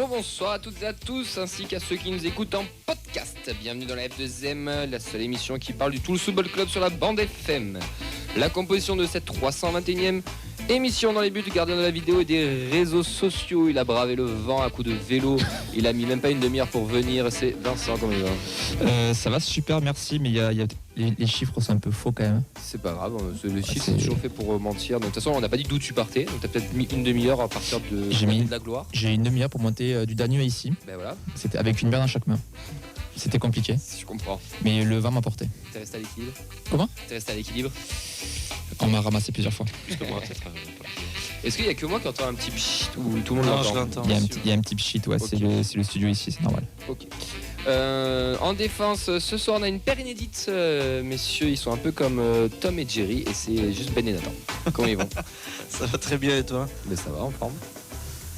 Bonsoir à toutes et à tous, ainsi qu'à ceux qui nous écoutent en podcast. Bienvenue dans la F2M, la seule émission qui parle du Toulouse Football Club sur la bande FM. La composition de cette 321e émission dans les buts du gardien de la vidéo et des réseaux sociaux. Il a bravé le vent à coups de vélo. Il a mis même pas une demi-heure pour venir. C'est Vincent, comment il va? Ça va super, merci, mais les chiffres sont un peu faux quand même. C'est pas grave, le chiffre c'est toujours fait pour mentir. Donc, de toute façon, on n'a pas dit d'où tu partais. Donc t'as peut-être mis une demi-heure à partir de la gloire. J'ai une demi-heure pour monter du Danube ici. Ben voilà. C'était avec une berne à chaque main. C'était compliqué. Je comprends. Mais le vent m'a porté. T'es resté à l'équilibre? Comment? T'es resté à l'équilibre? On m'a ramassé plusieurs fois. Plus que moi, peut-être. Est-ce qu'il y a que moi qui entend un petit pchit ou tout le monde l'entend? Il y a un petit pchit, ouais, okay. C'est le studio ici, c'est normal. Ok. En défense, ce soir on a une paire inédite, messieurs, ils sont un peu comme Tom et Jerry et c'est juste Ben et Nathan. Comment ils vont? Ça va très bien et toi? Mais ça va, en forme.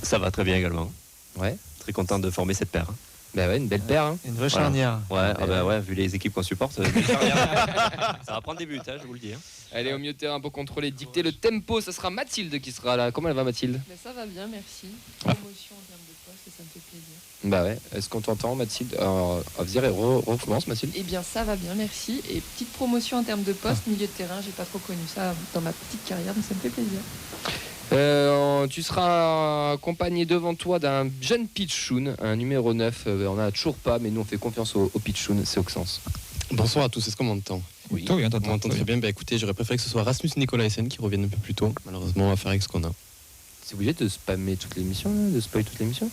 Ça va très bien également. Ouais. Très content de former cette paire. Bah ouais, une belle paire. Hein. Une vraie charnière. Ouais, ouais, vu les équipes qu'on supporte, ça va prendre des buts, hein, je vous le dis. Hein. Elle est au milieu de terrain pour contrôler, dicter le tempo. Ça sera Mathilde qui sera là. Comment elle va, Mathilde? Ça va bien, merci. Promotion en termes de poste et ça me fait plaisir. Bah ouais, est-ce qu'on t'entend, Mathilde? Recommence, Mathilde. Eh bien, ça va bien, merci. Et petite promotion en termes de poste, milieu de terrain, j'ai pas trop connu ça dans ma petite carrière, donc ça me fait plaisir. Tu seras accompagné devant toi d'un jeune pitchoun, un numéro 9. On n'a toujours pas, mais nous on fait confiance au pitchoun, c'est Auxence. Bonsoir à tous, est-ce qu'on m'entend? Oui, on m'entend très bien. Bah écoutez, j'aurais préféré que ce soit Rasmus Nicolaisen qui revienne un peu plus tôt. Malheureusement, on va faire avec ce qu'on a. C'est obligé de spammer toute l'émission, de spoiler toute l'émission?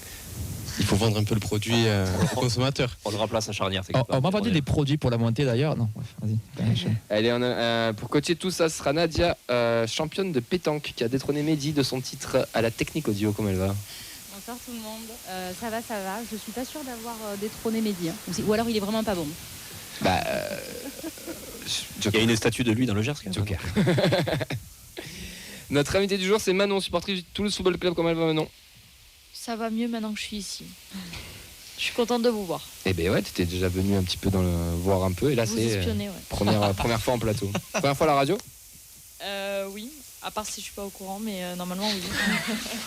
Il faut vendre un peu le produit aux consommateurs. On le remplace à charnière. On m'a vendu des produits pour la montée d'ailleurs. Non, bref, vas-y. Allez, pour coacher tout ça, ce sera Nadia, championne de pétanque, qui a détrôné Mehdi de son titre à la technique audio. Comment elle va? Bonsoir tout le monde. Ça va. Je suis pas sûre d'avoir détrôné Mehdi. Hein. Ou alors il est vraiment pas bon. Bah, il y a une statue de lui dans le Gers. Joker. Notre invité du jour, c'est Manon, supportrice du Toulouse Football Club. Comment elle va, Manon? Ça va mieux maintenant que je suis ici. Je suis contente de vous voir. Eh ben ouais, t'étais déjà venu un petit peu voir un peu, et là vous c'est espionner, ouais. première fois en plateau. Première fois à la radio? Oui, à part si je suis pas au courant, mais normalement oui.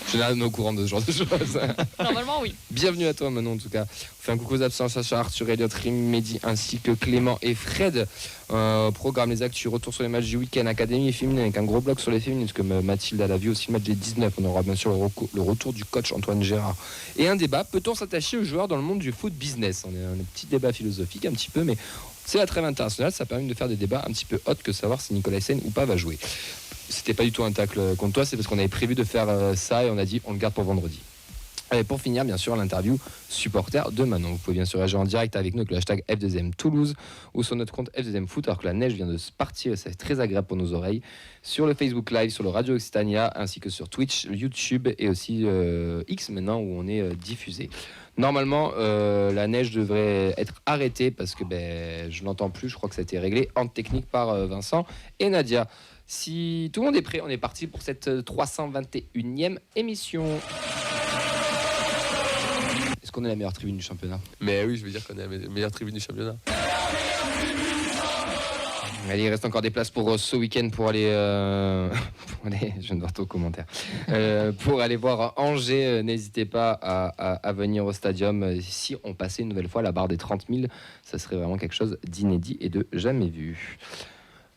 Je suis jamais au courant de ce genre de choses. Normalement oui. Bienvenue à toi Manon en tout cas. On fait un coucou aux absents, Sacha, Arthur, Elliot, Rim, Mehdi ainsi que Clément et Fred. Programme les actus, retour sur les matchs du week-end, Académie féminine avec un gros bloc sur les féminines, parce que Mathilde a vu aussi le match des 19. On aura bien sûr le retour du coach Antoine Gérard. Et un débat, peut-on s'attacher aux joueurs dans le monde du foot business? On a un petit débat philosophique un petit peu, mais c'est la trêve internationale, ça permet de faire des débats un petit peu hot que savoir si Nicolaisen ou pas va jouer. C'était pas du tout un tacle contre toi, c'est parce qu'on avait prévu de faire ça et on a dit on le garde pour vendredi. Et pour finir, bien sûr, l'interview supporter de Manon. Vous pouvez bien sûr agir en direct avec nous avec le hashtag F2M Toulouse ou sur notre compte F2M Foot, alors que la neige vient de se partir et c'est très agréable pour nos oreilles. Sur le Facebook Live, sur le Radio Occitania, ainsi que sur Twitch, YouTube et aussi X maintenant où on est diffusé. Normalement, la neige devrait être arrêtée parce que je l'entends plus. Je crois que ça a été réglé en technique par Vincent et Nadia. Si tout le monde est prêt, on est parti pour cette 321e émission. Est-ce qu'on est la meilleure tribune du championnat? Mais oui, je veux dire qu'on est la meilleure tribune du championnat. Allez, il reste encore des places pour ce week-end pour aller, je viens de voir ton commentaire, pour aller voir Angers. N'hésitez pas à venir au stadium. Si on passait une nouvelle fois la barre des 30 000, ça serait vraiment quelque chose d'inédit et de jamais vu.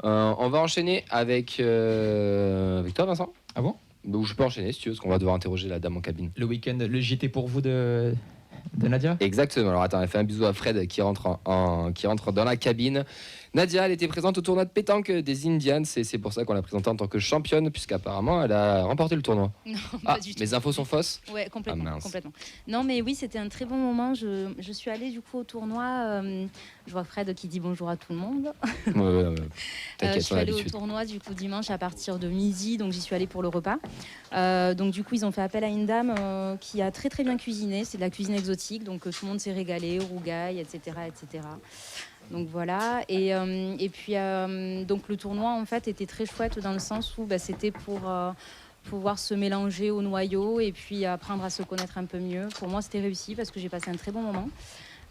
On va enchaîner avec toi, Vincent. Ah bon? Je peux enchaîner si tu veux, parce qu'on va devoir interroger la dame en cabine. Le week-end, le JT pour vous de Nadia? Exactement. Alors attends, elle fait un bisou à Fred qui rentre dans la cabine. Nadia, elle était présente au tournoi de pétanque des Indians et c'est pour ça qu'on l'a présentée en tant que championne, puisqu'apparemment elle a remporté le tournoi. Non, pas du tout. Mes infos sont fausses? Ouais, complètement. Non, mais oui, c'était un très bon moment. Je suis allée du coup au tournoi. Je vois Fred qui dit bonjour à tout le monde. Ouais. Je suis allée au tournoi du coup dimanche à partir de midi, donc j'y suis allée pour le repas. Donc du coup, ils ont fait appel à une dame qui a très très bien cuisiné. C'est de la cuisine exotique, donc tout le monde s'est régalé, rougail, etc., etc. Donc voilà, et puis donc le tournoi en fait était très chouette dans le sens où c'était pour pouvoir se mélanger au noyau et puis apprendre à se connaître un peu mieux. Pour moi c'était réussi parce que j'ai passé un très bon moment.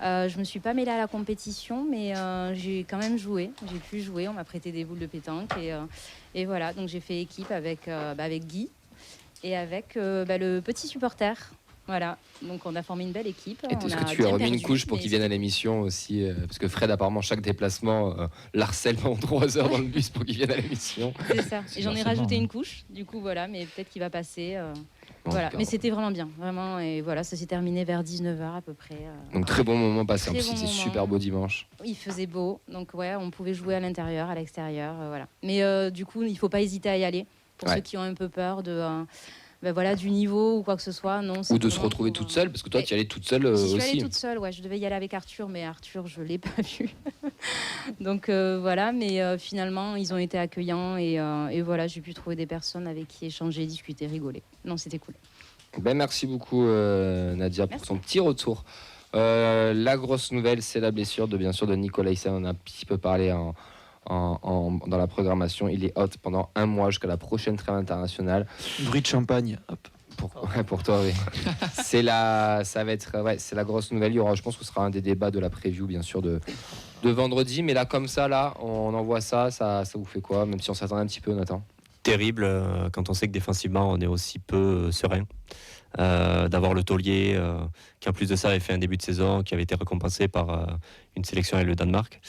Je me suis pas mêlée à la compétition, mais j'ai quand même joué. J'ai pu jouer, on m'a prêté des boules de pétanque et voilà, donc j'ai fait équipe avec Guy et avec le petit supporter Voilà, donc on a formé une belle équipe. Et est-ce que tu as remis une couche pour qu'il vienne à l'émission aussi parce que Fred, apparemment, chaque déplacement l'harcèle pendant 3 heures dans le bus pour qu'il vienne à l'émission. C'est ça, et j'en ai rajouté une couche, du coup, voilà, mais peut-être qu'il va passer. Voilà, mais c'était vraiment bien, vraiment, et voilà, ça s'est terminé vers 19h à peu près. Donc très bon moment passé, en plus bon c'était moment. super beau dimanche. Il faisait beau, donc ouais, on pouvait jouer à l'intérieur, à l'extérieur, voilà. Mais du coup, il faut pas hésiter à y aller pour ceux qui ont un peu peur de, voilà, du niveau ou quoi que ce soit. Non, ou de se retrouver toute seule, parce que toi tu y allais toute seule aussi. Je suis allée toute seule, ouais, je devais y aller avec Arthur, mais Arthur, je l'ai pas vu. Donc voilà, mais finalement, ils ont été accueillants et voilà, j'ai pu trouver des personnes avec qui échanger, discuter, rigoler. Non, c'était cool. Ben, merci beaucoup Nadia pour son petit retour. La grosse nouvelle, c'est la blessure bien sûr de Nicolas Hyssen. On a un petit peu parlé dans la programmation. Il est out pendant 1 mois jusqu'à la prochaine trêve internationale. Bruit de champagne. Hop. Pour toi, oui. c'est la grosse nouvelle. Il y aura, je pense que ce sera un des débats de la preview, bien sûr, de vendredi. Mais là, comme ça, on envoie ça vous fait quoi? Même si on s'attendait un petit peu, Nathan. Terrible quand on sait que défensivement on est aussi peu serein. D'avoir le taulier qui en plus de ça avait fait un début de saison qui avait été récompensé par une sélection avec le Danemark.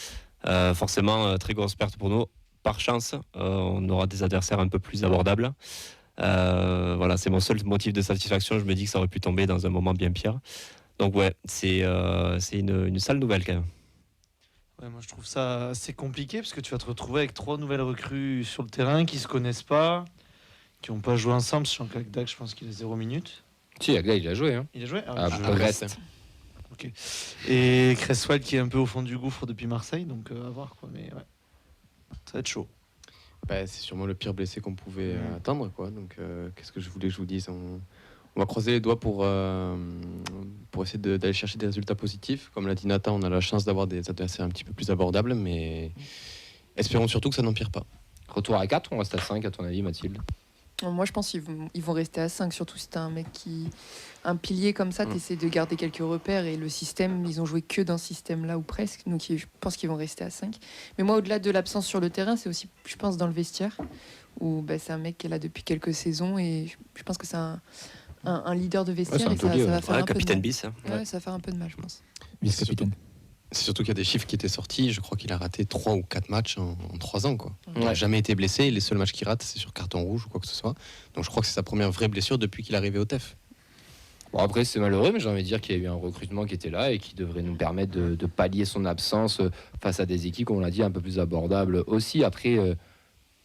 Forcément, très grosse perte pour nous. Par chance, on aura des adversaires un peu plus abordables. Voilà, c'est mon seul motif de satisfaction. Je me dis que ça aurait pu tomber dans un moment bien pire. Donc ouais, c'est une sale nouvelle quand même. Ouais, moi je trouve ça assez compliqué parce que tu vas te retrouver avec 3 nouvelles recrues sur le terrain qui se connaissent pas, qui n'ont pas joué ensemble. Sachant qu'Agdag, je pense qu'il a 0 minutes. Si, Agdag, il a joué. Hein. Il a joué Brest. Ok. Et Cresswell qui est un peu au fond du gouffre depuis Marseille, donc à voir quoi. Mais ouais, ça va être chaud. C'est sûrement le pire blessé qu'on pouvait attendre, quoi. Donc, qu'est-ce que je voulais que je vous dise? On va croiser les doigts pour essayer d'aller chercher des résultats positifs. Comme l'a dit Nathan, on a la chance d'avoir des adversaires un petit peu plus abordables, mais espérons surtout que ça n'empire pas. Retour à 4 ou on reste à 5 à ton avis, Mathilde? Moi, je pense qu'ils vont rester à 5, surtout si t'as un pilier comme ça, t'essaies de garder quelques repères, et le système, ils ont joué que d'un système là ou presque, donc je pense qu'ils vont rester à 5. Mais moi, au-delà de l'absence sur le terrain, c'est aussi, je pense, dans le vestiaire, où c'est un mec qui est là depuis quelques saisons, et je pense que c'est un leader de vestiaire, et ça va faire un capitaine peu de bis. mal. Ça va faire un peu de mal, je pense. Vice-capitaine. C'est surtout qu'il y a des chiffres qui étaient sortis. Je crois qu'il a raté 3 ou 4 matchs en 3 ans, quoi. Il n'a jamais été blessé. Les seuls matchs qu'il rate, c'est sur carton rouge ou quoi que ce soit. Donc je crois que c'est sa première vraie blessure depuis qu'il est arrivé au TEF. Bon, après, c'est malheureux, mais j'ai envie de dire qu'il y a eu un recrutement qui était là et qui devrait nous permettre de pallier son absence face à des équipes, comme on l'a dit, un peu plus abordables aussi. Après,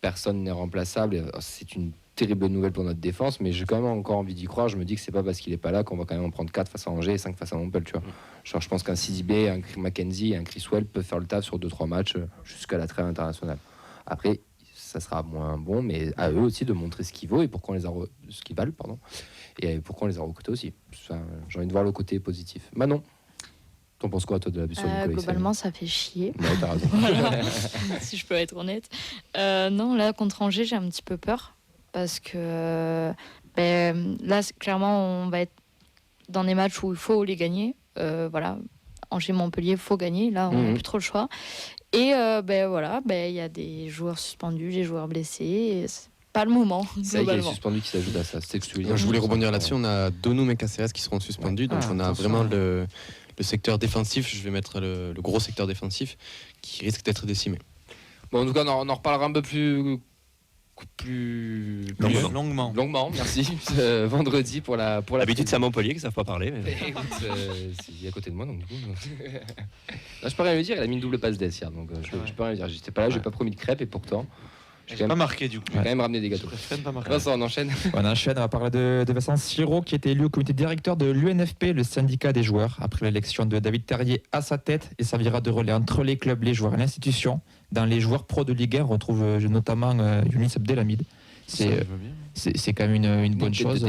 personne n'est remplaçable. C'est une terrible nouvelle pour notre défense, mais j'ai quand même encore envie d'y croire. Je me dis que c'est pas parce qu'il est pas là qu'on va quand même en prendre 4 face à Angers et 5 face à Montpellier, tu vois. Genre, je pense qu'un Sidibé, un Mackenzie et un Chriswell peuvent faire le taf sur 2-3 matchs jusqu'à la trêve internationale. Après, ça sera moins bon, mais à eux aussi de montrer ce qu'ils valent et pourquoi on les a et pourquoi on les a recrutés aussi. Enfin, j'ai envie de voir le côté positif. Manon, t'en penses quoi toi de la blessure de Globalement, ça fait chier. Ouais, t'as raison. Si je peux être honnête. Non, là, contre Angers, j'ai un petit peu peur. Parce que là, clairement, on va être dans des matchs où il faut les gagner. Voilà, Angers-Montpellier, il faut gagner. Là, on n'a plus trop le choix. Et voilà, il y a des joueurs suspendus, des joueurs blessés. Et c'est pas le moment, C'est vrai qu'il y a les globalement. suspendus qui s'ajoutent à ça. C'est ce que tu veux dire. Je voulais rebondir là-dessus. On a Donoum et Caceres qui seront suspendus. Donc on a vraiment le secteur défensif. Je vais mettre le gros secteur défensif qui risque d'être décimé. Bon, en tout cas, on en reparlera un peu plus longuement, merci. Vendredi pour la. D'habitude, c'est à Montpellier qu'ils savent pas parler. Mais... Écoute, c'est à côté de moi, donc du coup. Non, je peux rien lui dire. Il a mis une double passe d'ess hier, donc je peux rien lui dire. J'étais pas là, j'ai pas promis de crêpes et pourtant. J'ai pas marqué du coup. J'ai quand même ramené des gâteaux. Vincent, on enchaîne. On enchaîne, on va parler de Vincent Siro qui a été élu au comité directeur de l'UNFP, le syndicat des joueurs, après l'élection de David Terrier à sa tête, et servira de relais entre les clubs, les joueurs et l'institution. Dans les joueurs pro de Ligue 1, on retrouve notamment Younis Abdelhamid. C'est quand même une bonne chose.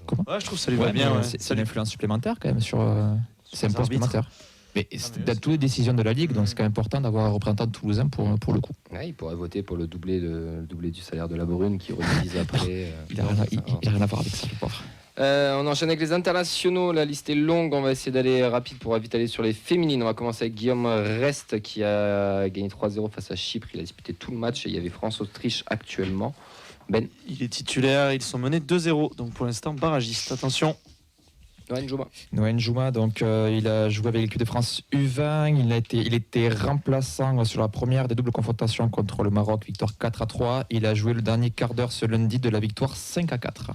Comment je trouve que ça lui va bien. C'est une influence supplémentaire quand même sur. C'est un point supplémentaire. Mais c'est dans toutes les décisions de la Ligue, donc c'est quand même important d'avoir un représentant toulousain pour le coup. Ouais, il pourrait voter pour le doublé du salaire de la Brune qui redivise après. Il n'a rien à voir avec ça, le pauvre. On enchaîne avec les internationaux. La liste est longue. On va essayer d'aller rapide pour vite aller sur les féminines. On va commencer avec Guillaume Rest qui a gagné 3-0 face à Chypre. Il a disputé tout le match et il y avait France-Autriche actuellement. Ben. Il est titulaire. Ils sont menés 2-0. Donc pour l'instant, barragiste. Attention. Noël Jouma, donc il a joué avec l'équipe de France U20. Il était remplaçant sur la première des doubles confrontations contre le Maroc, victoire 4-3. Il a joué le dernier quart d'heure ce lundi de la victoire 5-4.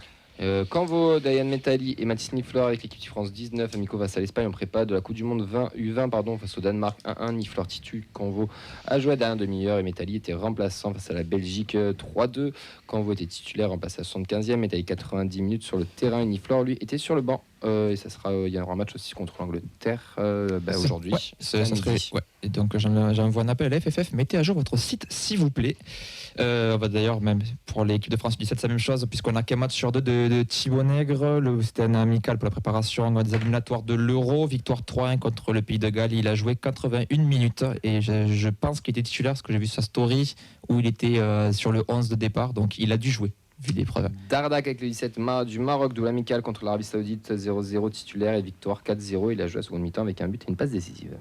Canvo, Dayan Metali et Mathis Niflor avec l'équipe de France 19, amicaux face à l'Espagne en prépa de la Coupe du Monde U20 face au Danemark 1-1. Niflor titu, Canvo a joué à la dernière demi-heure et Metali était remplaçant face à la Belgique 3-2. Canvo était titulaire, remplacé à 75e, Metali 90 minutes sur le terrain et Niflor lui était sur le banc. Et ça sera, il y aura un match aussi contre l'Angleterre aujourd'hui. Ouais, ça serait, ouais. Et donc j'envoie un appel à la FFF, mettez à jour votre site s'il vous plaît. On va d'ailleurs, même pour l'équipe de France 17, c'est la même chose, puisqu'on a qu'un match sur deux de Thibaut Nègre. C'était un amical pour la préparation des éliminatoires de l'Euro. Victoire 3-1 contre le Pays de Galles. Il a joué 81 minutes et je pense qu'il était titulaire parce que j'ai vu sa story où il était sur le 11 de départ, donc il a dû jouer. Vu l'épreuve. Dardak avec le 17 du Maroc, double amical contre l'Arabie Saoudite, 0-0 titulaire et victoire 4-0. Il a joué à seconde mi-temps avec un but et une passe décisive.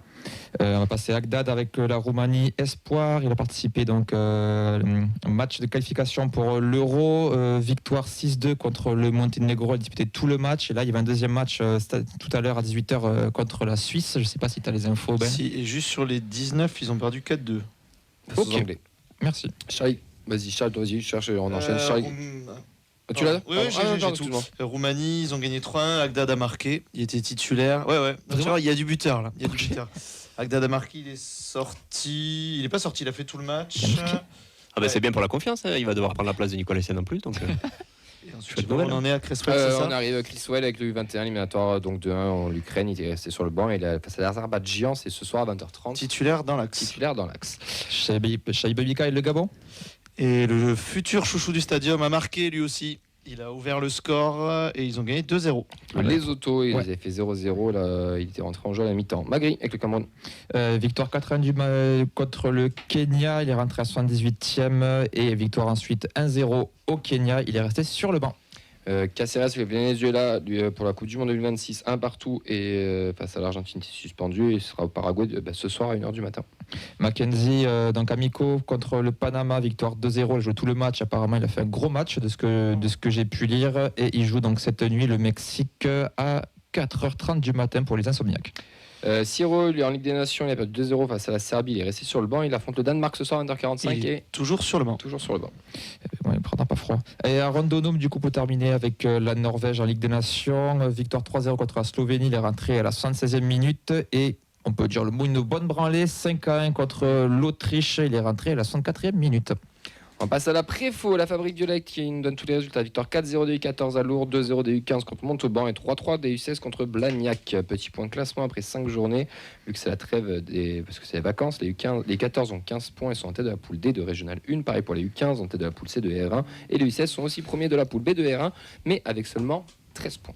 On va passer à Agdad avec la Roumanie Espoir. Il a participé donc au match de qualification pour l'Euro, victoire 6-2 contre le Monténégro. Il a disputé tout le match et là il y avait un deuxième match tout à l'heure à 18h contre la Suisse. Je ne sais pas si tu as les infos, Ben. Si, et juste sur les 19, ils ont perdu 4-2. Ok, merci. Charlie. Vas-y, Charles, vas-y, cherche, on enchaîne. Charlie. Tu l'as? Oui, j'ai tout. Roumanie, ils ont gagné 3-1. Agdad a marqué. Il était titulaire. Ouais. Tu vois, il y a du buteur là. Agdad a marqué. Il est sorti. Il n'est pas sorti. Il a fait tout le match. C'est bien pour la confiance. Hein. Il va devoir prendre la place de Nicolas Essien en plus. Donc, ensuite, on en est à Creswell, c'est ça? On arrive à Creswell avec le U21 éliminatoire donc de 1 en Ukraine. Il est resté sur le banc et il a passé à l'Azerbaïdjan. C'est ce soir à 20h30. Titulaire dans l'axe. Shaibabika et le Gabon. Et le futur chouchou du stadium a marqué lui aussi. Il a ouvert le score et ils ont gagné 2-0. Les autos, ils avaient fait 0-0. Là, il était rentré en jeu à la mi-temps. Magri avec le Cameroun. Victoire 4-1 contre le Kenya. Il est rentré à 78e. Et victoire ensuite 1-0 au Kenya. Il est resté sur le banc. Caceres avec le Venezuela pour la Coupe du Monde 2026, 1 partout. Et face à l'Argentine, il est suspendu. Et il sera au Paraguay ce soir à 1h du matin. Mackenzie, donc amico contre le Panama, victoire 2-0. Il joue tout le match. Apparemment, il a fait un gros match de ce que j'ai pu lire. Et il joue donc cette nuit le Mexique à 4h30 du matin pour les insomniaques. Siro, lui en Ligue des Nations, il a perdu 2-0 face à la Serbie. Il est resté sur le banc. Il affronte le Danemark ce soir à 1h45. Et toujours sur le banc. Il prendra pas froid. Et à Rondonum, du coup, pour terminer avec la Norvège en Ligue des Nations. Victoire 3-0 contre la Slovénie. Il est rentré à la 76e minute. Et on peut dire le mot une bonne branlée. 5-1 contre l'Autriche. Il est rentré à la 64e minute. On passe à la Préfo, la fabrique du lait qui nous donne tous les résultats. Victoire 4-0 des U14 à Lourdes, 2-0 des U15 contre Montauban et 3-3 des U16 contre Blagnac. Petit point de classement après 5 journées, vu que c'est la trêve parce que c'est les vacances. Les 14 ont 15 points et sont en tête de la poule D de Régional 1. Pareil pour les U15 en tête de la poule C de R1. Et les U16 sont aussi premiers de la poule B de R1, mais avec seulement 13 points.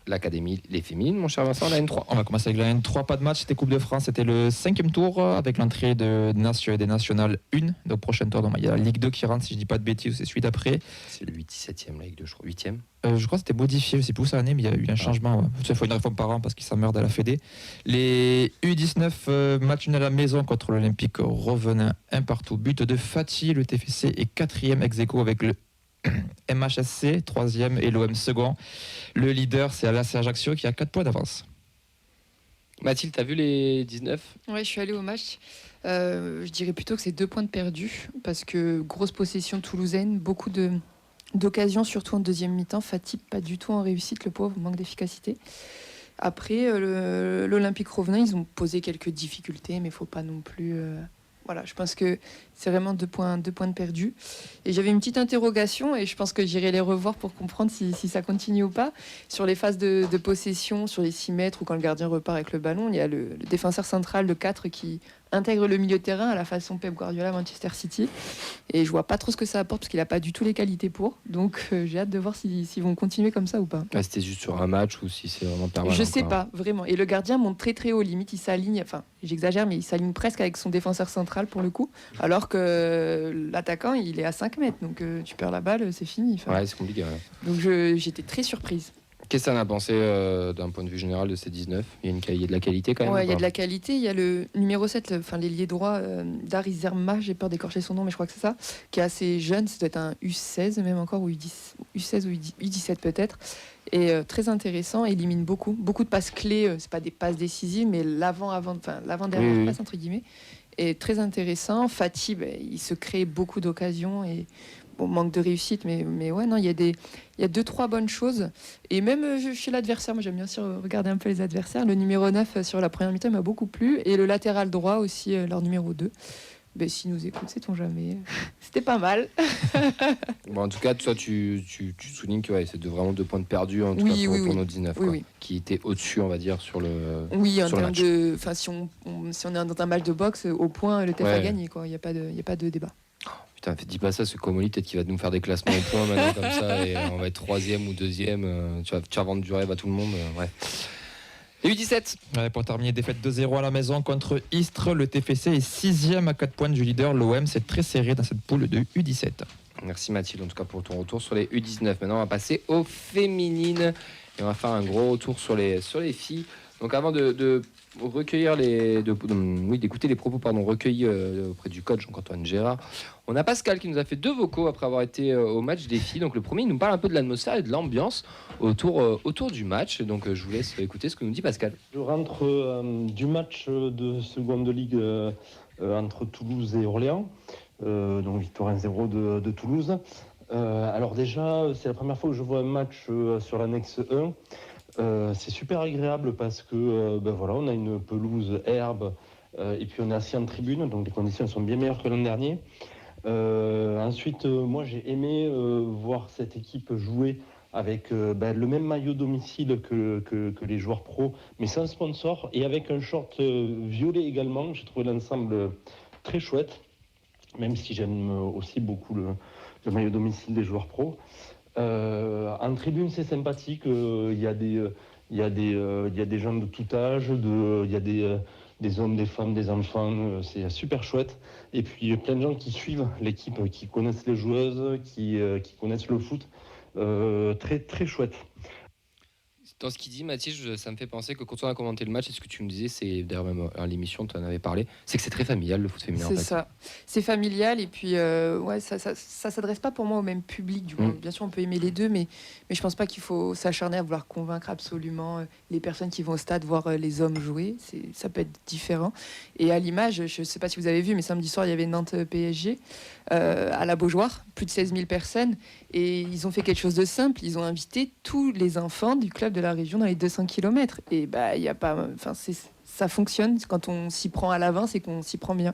L'Académie, les féminines, mon cher Vincent, la N3. On va commencer avec la N3, pas de match, c'était Coupe de France, c'était le 5e tour avec l'entrée des Nationales 1. Donc prochain tour, il y a la Ligue 2 qui rentre, si je dis pas de bêtises, c'est celui d'après. C'est le 17e, la Ligue 2, je crois, 8e. Je crois que c'était modifié, je sais plus où ça en est, mais il y a eu un changement. Ouais. Il faut une réforme par an parce qu'ils s'emmerdent à la Fédé. Les U19, match nul à la maison contre l'Olympique Revenin, 1 partout. But de Fatih, le TFC est 4e ex-aequo avec le MHSC 3e et l'OM 2e. Le leader, c'est l'AC Ajaccio qui a 4 points d'avance. Mathilde, t'as vu les 19? Ouais, je suis allée au match. Je dirais plutôt que c'est 2 points de perdus parce que grosse possession toulousaine, beaucoup d'occasions, surtout en deuxième mi-temps. Fatih, pas du tout en réussite, le pauvre, manque d'efficacité. Après, l'Olympique Revenin, ils ont posé quelques difficultés, mais il ne faut pas non plus... Voilà, je pense que c'est vraiment 2 points de perdus. Et j'avais une petite interrogation et je pense que j'irai les revoir pour comprendre si ça continue ou pas. Sur les phases de possession, sur les 6 mètres ou quand le gardien repart avec le ballon, il y a le défenseur central, le 4, qui intègre le milieu de terrain à la façon Pep Guardiola Manchester City. Et je vois pas trop ce que ça apporte parce qu'il n'a pas du tout les qualités pour. Donc j'ai hâte de voir s'ils vont continuer comme ça ou pas. C'était juste sur un match ou si c'est vraiment permanent. Je sais pas, vraiment. Et le gardien monte très très haut. Limite, il s'aligne, enfin j'exagère, mais il s'aligne presque avec son défenseur central pour le coup. Alors que l'attaquant, il est à 5 mètres. Donc tu perds la balle, c'est fini. Enfin, ouais, c'est compliqué. Ouais. Donc j'étais très surprise. Qu'est-ce que tu en as pensé d'un point de vue général de ces 19? Il y a de la qualité quand même? Ouais, il y a de la qualité. Il y a le numéro 7, l'ailier droit Dari Zerma, j'ai peur d'écorcher son nom, mais je crois que c'est ça, qui est assez jeune. Ça doit être un U16 même encore, ou U16 ou U17 peut-être. Et très intéressant, élimine beaucoup de passes clés, c'est pas des passes décisives, mais l'avant-dernière passe entre guillemets. Et très intéressant. Fatih, il se crée beaucoup d'occasions et manque de réussite, mais ouais, non, il y a 2-3 bonnes choses. Et même chez l'adversaire, moi j'aime bien aussi regarder un peu les adversaires. Le numéro 9 sur la première mi-temps m'a beaucoup plu. Et le latéral droit aussi, leur numéro 2. S'ils nous écoutent, sait-on jamais. C'était pas mal. En tout cas, toi, tu soulignes que c'est vraiment 2 points de perdu en tout cas pour nos 19, qui étaient au-dessus, on va dire, sur le Oui, en sur le termes match. de... Enfin, si on est dans un match de boxe, au point, le TEF a gagné. Il n'y a pas de débat. Putain, dis pas ça, ce Comoli, peut-être qu'il va nous faire des classements au point maintenant comme ça, et on va être 3e ou 2e. Tu vas vendre du rêve à tout le monde. Ouais. Et U17. Ouais, pour terminer, défaite 2-0 à la maison contre Istres. Le TFC est 6e à 4 points du leader. L'OM, c'est très serré dans cette poule de U17. Merci Mathilde, en tout cas pour ton retour sur les U19. Maintenant, on va passer aux féminines et on va faire un gros retour sur les filles. Donc, avant de recueillir d'écouter les propos recueillis auprès du coach Jean-Antoine Gérard, on a Pascal qui nous a fait 2 vocaux après avoir été au match des filles. Donc, le premier, il nous parle un peu de l'atmosphère et de l'ambiance autour du match. Donc, je vous laisse écouter ce que nous dit Pascal. Je rentre du match de seconde ligue entre Toulouse et Orléans. Donc victoire 1-0 de Toulouse. Alors déjà, c'est la première fois que je vois un match sur l'annexe 1. C'est super agréable parce que on a une pelouse herbe et puis on est assis en tribune, donc les conditions sont bien meilleures que l'an dernier. Ensuite, moi j'ai aimé voir cette équipe jouer avec le même maillot domicile que les joueurs pros, mais sans sponsor et avec un short violet également. J'ai trouvé l'ensemble très chouette, même si j'aime aussi beaucoup le maillot domicile des joueurs pros. En tribune, c'est sympathique. Il y a des gens de tout âge, il y a des hommes, des femmes, des enfants. C'est super chouette. Et puis plein de gens qui suivent l'équipe, qui connaissent les joueuses, qui connaissent le foot. Très très chouette. Dans ce qu'il dit, Mathilde, ça me fait penser que quand on a commenté le match, et ce que tu me disais, c'est d'ailleurs même à l'émission, tu en avais parlé, c'est que c'est très familial le foot féminin. C'est ça, c'est familial et puis ça s'adresse pas pour moi au même public. Du coup, bien sûr, on peut aimer les deux, mais je pense pas qu'il faut s'acharner à vouloir convaincre absolument les personnes qui vont au stade voir les hommes jouer. Ça peut être différent. Et à l'image, je sais pas si vous avez vu, mais samedi soir, il y avait Nantes PSG à la Beaujoire, plus de 16 000 personnes, et ils ont fait quelque chose de simple. Ils ont invité tous les enfants du club de la région dans les 200 km. Et il y a pas, ça fonctionne. Quand on s'y prend à l'avance, c'est qu'on s'y prend bien.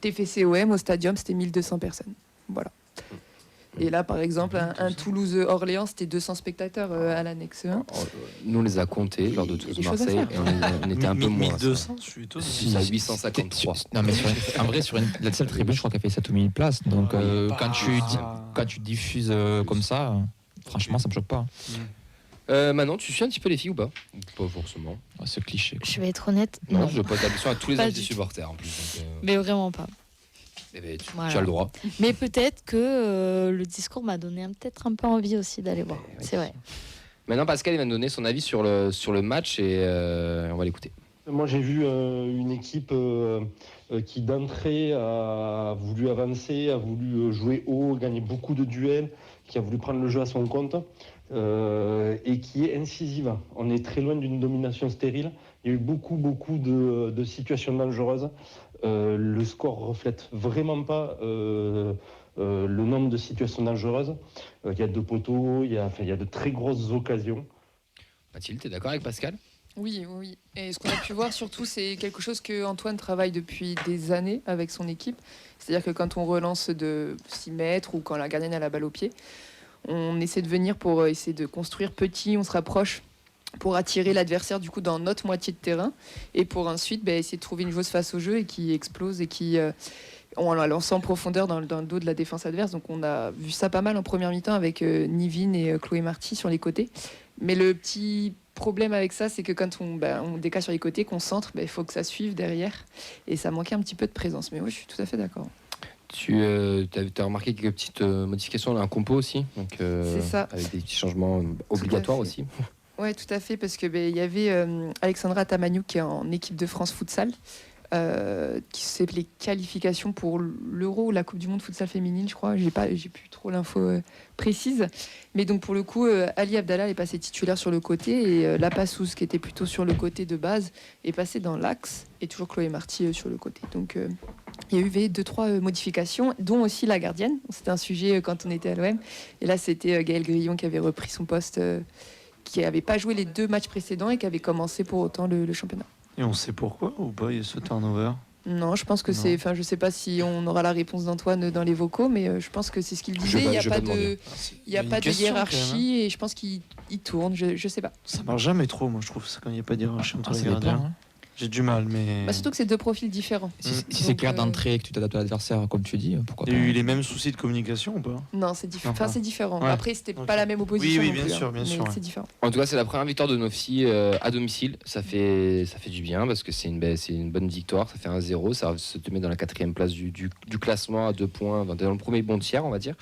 TFC-OM au stadium, c'était 1200 personnes. Voilà. Et là, par exemple, un Toulouse-Orléans, c'était 200 spectateurs à l'annexe 1. Nous, on les a comptés lors de Toulouse-Marseille et on était un peu moins. 1200, je suis étonné. À 853. Non, mais en vrai, sur la seule tribune, je crois qu'elle fait 7 ou 1000 places. Donc, quand tu diffuses comme ça, franchement, ça me choque pas. Manon, tu suis un petit peu les filles ou pas? Pas forcément. C'est cliché. Je vais être honnête. Non, je pose la question à tous les Pas avis du des tout. supporters en plus. Mais vraiment pas. Tu as le droit. Mais peut-être que le discours m'a donné peut-être un peu envie aussi d'aller voir. C'est vrai. Maintenant, Pascal il va nous donner son avis sur le match et on va l'écouter. Moi, j'ai vu une équipe qui d'entrée a voulu avancer, a voulu jouer haut, gagner beaucoup de duels, qui a voulu prendre le jeu à son compte et qui est incisive. On est très loin d'une domination stérile. Il y a eu beaucoup de situations dangereuses. Le score reflète vraiment pas le nombre de situations dangereuses. Il y a 2 poteaux, il y a de très grosses occasions. Mathilde, tu es d'accord avec Pascal? Oui. Et ce qu'on a pu voir surtout, c'est quelque chose que Antoine travaille depuis des années avec son équipe. C'est-à-dire que quand on relance de 6 mètres ou quand la gardienne a la balle au pied, on essaie de venir pour essayer de construire petit, on se rapproche pour attirer l'adversaire du coup dans notre moitié de terrain et pour ensuite essayer de trouver une joueuse face au jeu et qui explose et qui on la lance en profondeur dans le dos de la défense adverse. Donc on a vu ça pas mal en première mi-temps avec Nivine et Chloé Marty sur les côtés. Mais le petit problème avec ça, c'est que quand on décale sur les côtés, qu'on centre, il faut que ça suive derrière. Et ça manquait un petit peu de présence. Mais oui, je suis tout à fait d'accord. Tu as remarqué quelques petites modifications dans un compo aussi, donc, c'est ça. Avec des petits changements obligatoires aussi. Oui, tout à fait, parce que y avait Alexandra Tamaniou qui est en équipe de France Futsal. qui s'appelait qualification pour l'Euro ou la Coupe du Monde futsal féminine, je crois. J'ai plus trop l'info précise. Mais donc pour le coup, Ali Abdallah est passé titulaire sur le côté et Lapassous, qui était plutôt sur le côté de base, est passé dans l'axe et toujours Chloé Marty sur le côté. Donc il y a eu 2-3 modifications, dont aussi la gardienne. C'était un sujet quand on était à l'OM. Et là, c'était Gaëlle Grillon qui avait repris son poste, qui n'avait pas joué les 2 matchs précédents et qui avait commencé pour autant le championnat. Et on sait pourquoi ou pas il y a ce turnover? Non, je pense que c'est. Enfin, je sais pas si on aura la réponse d'Antoine dans les vocaux, mais je pense que c'est ce qu'il disait. Il n'y a pas de hiérarchie et je pense qu'il tourne. Je sais pas. Ça marche jamais trop, moi je trouve ça quand il n'y a pas de hiérarchie entre les gardiens. J'ai du mal, mais. Surtout que c'est 2 profils différents. Si c'est clair d'entrée et que tu t'adaptes à l'adversaire, comme tu dis, pourquoi pas. Il y a eu les mêmes soucis de communication ou pas? Non, c'est différent. Ouais. Après, c'était pas la même opposition. Oui, non bien plus, sûr, bien sûr. C'est différent. En tout cas, c'est la première victoire de nos filles à domicile. Ça fait du bien parce que c'est une bonne victoire. Ça fait 1-0. Ça se te met dans la 4e place du classement à 2 points, dans le premier bon tiers, on va dire.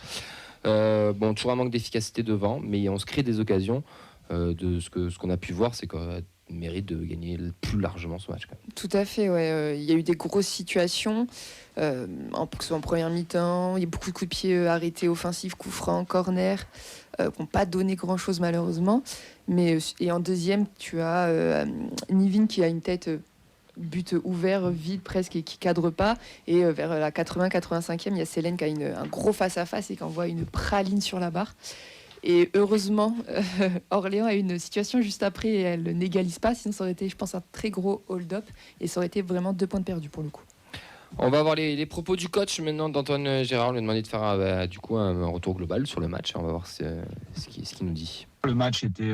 Toujours un manque d'efficacité devant, mais on se crée des occasions. De ce qu'on a pu voir, c'est qu'on mérite de gagner plus largement ce match. Quand même. Tout à fait, ouais. Il y a eu des grosses situations, que ce soit en première mi-temps. Il y a beaucoup de coups de pied arrêtés offensifs, coups francs, corner, qui n'ont pas donné grand-chose malheureusement. Et en deuxième, tu as Nivin qui a une tête but ouvert, vide presque, et qui cadre pas. Et vers la 80-85e, il y a Célène qui a un gros face-à-face et qui envoie une praline sur la barre. Et heureusement, Orléans a eu une situation juste après et elle n'égalise pas. Sinon, ça aurait été, je pense, un très gros hold-up. Et ça aurait été vraiment 2 points de perdu pour le coup. On va voir les propos du coach maintenant d'Antoine Gérard. On lui a demandé de faire un retour global sur le match. On va voir ce qu'il nous dit. Le match était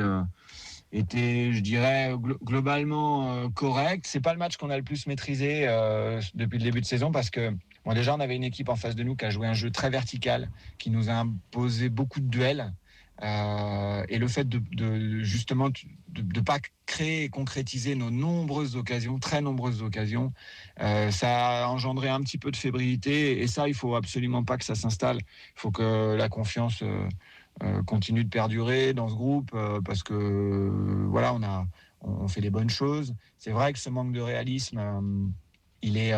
je dirais, globalement correct. C'est pas le match qu'on a le plus maîtrisé depuis le début de saison parce que déjà, on avait une équipe en face de nous qui a joué un jeu très vertical, qui nous a imposé beaucoup de duels. Et le fait de justement de pas créer et concrétiser nos très nombreuses occasions, ça a engendré un petit peu de fébrilité et ça, il faut absolument pas que ça s'installe. Il faut que la confiance continue de perdurer dans ce groupe parce que voilà, on fait les bonnes choses. C'est vrai que ce manque de réalisme, il est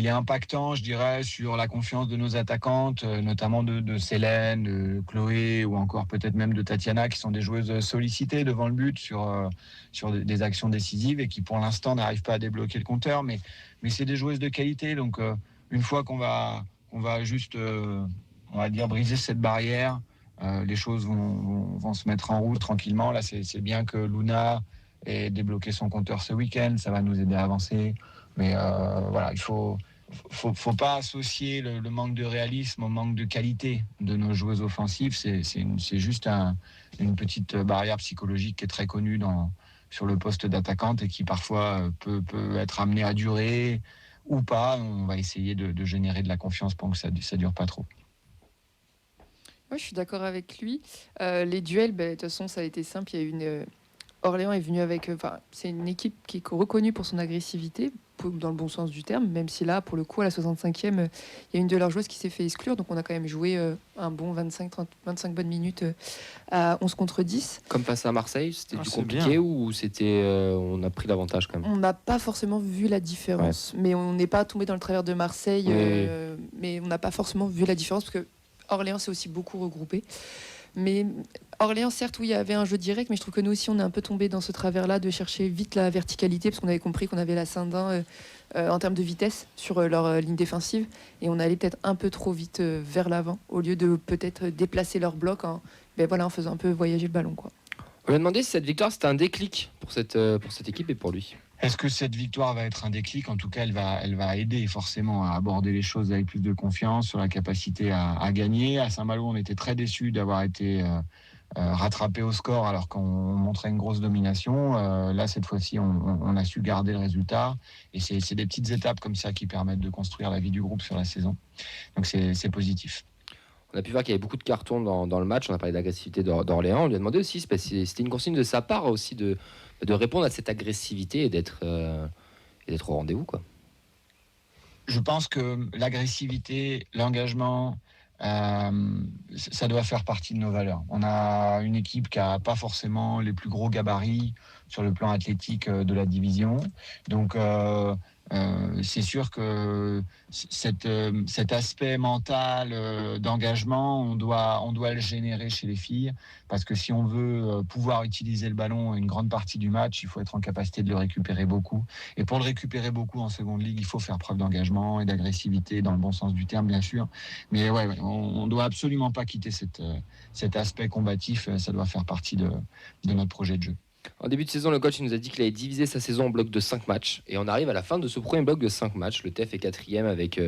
impactant, je dirais, sur la confiance de nos attaquantes, notamment de Célène, de Chloé ou encore peut-être même de Tatiana, qui sont des joueuses sollicitées devant le but sur des actions décisives et qui pour l'instant n'arrivent pas à débloquer le compteur. Mais c'est des joueuses de qualité. Donc une fois qu'on va juste, on va dire, briser cette barrière, les choses vont se mettre en route tranquillement. Là, c'est bien que Luna ait débloqué son compteur ce week-end. Ça va nous aider à avancer. Mais voilà, il faut pas associer le manque de réalisme au manque de qualité de nos joueuses offensives. C'est juste une petite barrière psychologique qui est très connue sur le poste d'attaquante et qui parfois peut être amenée à durer ou pas. On va essayer de générer de la confiance pour que ça dure pas trop. Ouais, je suis d'accord avec lui. Les duels, de toute façon, ça a été simple. Il y a eu Orléans est venu avec... c'est une équipe qui est reconnue pour son agressivité, dans le bon sens du terme, même si là, pour le coup, à la 65e, il y a une de leurs joueuses qui s'est fait exclure. Donc on a quand même joué un bon 25 bonnes minutes à 11 contre 10. Comme face à Marseille, c'était plus compliqué ou on a pris l'avantage quand même? On n'a pas forcément vu la différence. Ouais. Mais on n'est pas tombé dans le travers de Marseille. Mais on n'a pas forcément vu la différence parce que Orléans s'est aussi beaucoup regroupé. Mais Orléans, certes, oui, il y avait un jeu direct, mais je trouve que nous aussi, on est un peu tombé dans ce travers-là de chercher vite la verticalité, parce qu'on avait compris qu'on avait la Saint-Denis en termes de vitesse sur leur ligne défensive, et on allait peut-être un peu trop vite vers l'avant, au lieu de peut-être déplacer leur bloc en faisant un peu voyager le ballon, quoi. On lui a demandé si cette victoire, c'était un déclic pour cette équipe et pour lui. Est-ce que cette victoire va être un déclic? En tout cas, elle va aider forcément à aborder les choses avec plus de confiance sur la capacité à gagner. À Saint-Malo, on était très déçus d'avoir été rattrapés au score alors qu'on montrait une grosse domination. Là, cette fois-ci, on a su garder le résultat. Et c'est des petites étapes comme ça qui permettent de construire la vie du groupe sur la saison. Donc, c'est positif. On a pu voir qu'il y avait beaucoup de cartons dans le match. On a parlé d'agressivité d'Orléans. On lui a demandé aussi, c'était une consigne de sa part aussi de répondre à cette agressivité et d'être au rendez-vous, quoi. Je pense que l'agressivité, l'engagement, ça doit faire partie de nos valeurs. On a une équipe qui n'a pas forcément les plus gros gabarits sur le plan athlétique de la division. Donc, C'est sûr que cet aspect mental d'engagement, on doit le générer chez les filles, parce que si on veut pouvoir utiliser le ballon une grande partie du match, il faut être en capacité de le récupérer beaucoup. Et pour le récupérer beaucoup en seconde ligue, il faut faire preuve d'engagement et d'agressivité dans le bon sens du terme, bien sûr. Mais on doit absolument pas quitter cet aspect combatif. Ça doit faire partie de notre projet de jeu. En début de saison, le coach nous a dit qu'il allait diviser sa saison en blocs de 5 matchs. Et on arrive à la fin de ce premier bloc de 5 matchs. Le TEF est 4e avec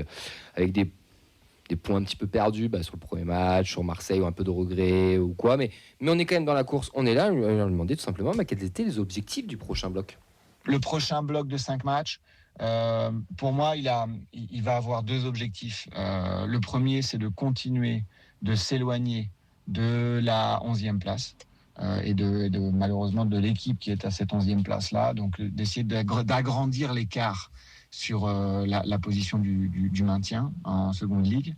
des points un petit peu perdus sur le premier match, sur Marseille, ou un peu de regret ou quoi. Mais on est quand même dans la course. On est là, on lui a demandé tout simplement quels étaient les objectifs du prochain bloc. Le prochain bloc de 5 matchs, pour moi, il va avoir 2 objectifs. Le premier, c'est de continuer de s'éloigner de la 11e place. Et de malheureusement de l'équipe qui est à cette 11e place-là, donc d'essayer d'agrandir l'écart sur la position du maintien en seconde ligue.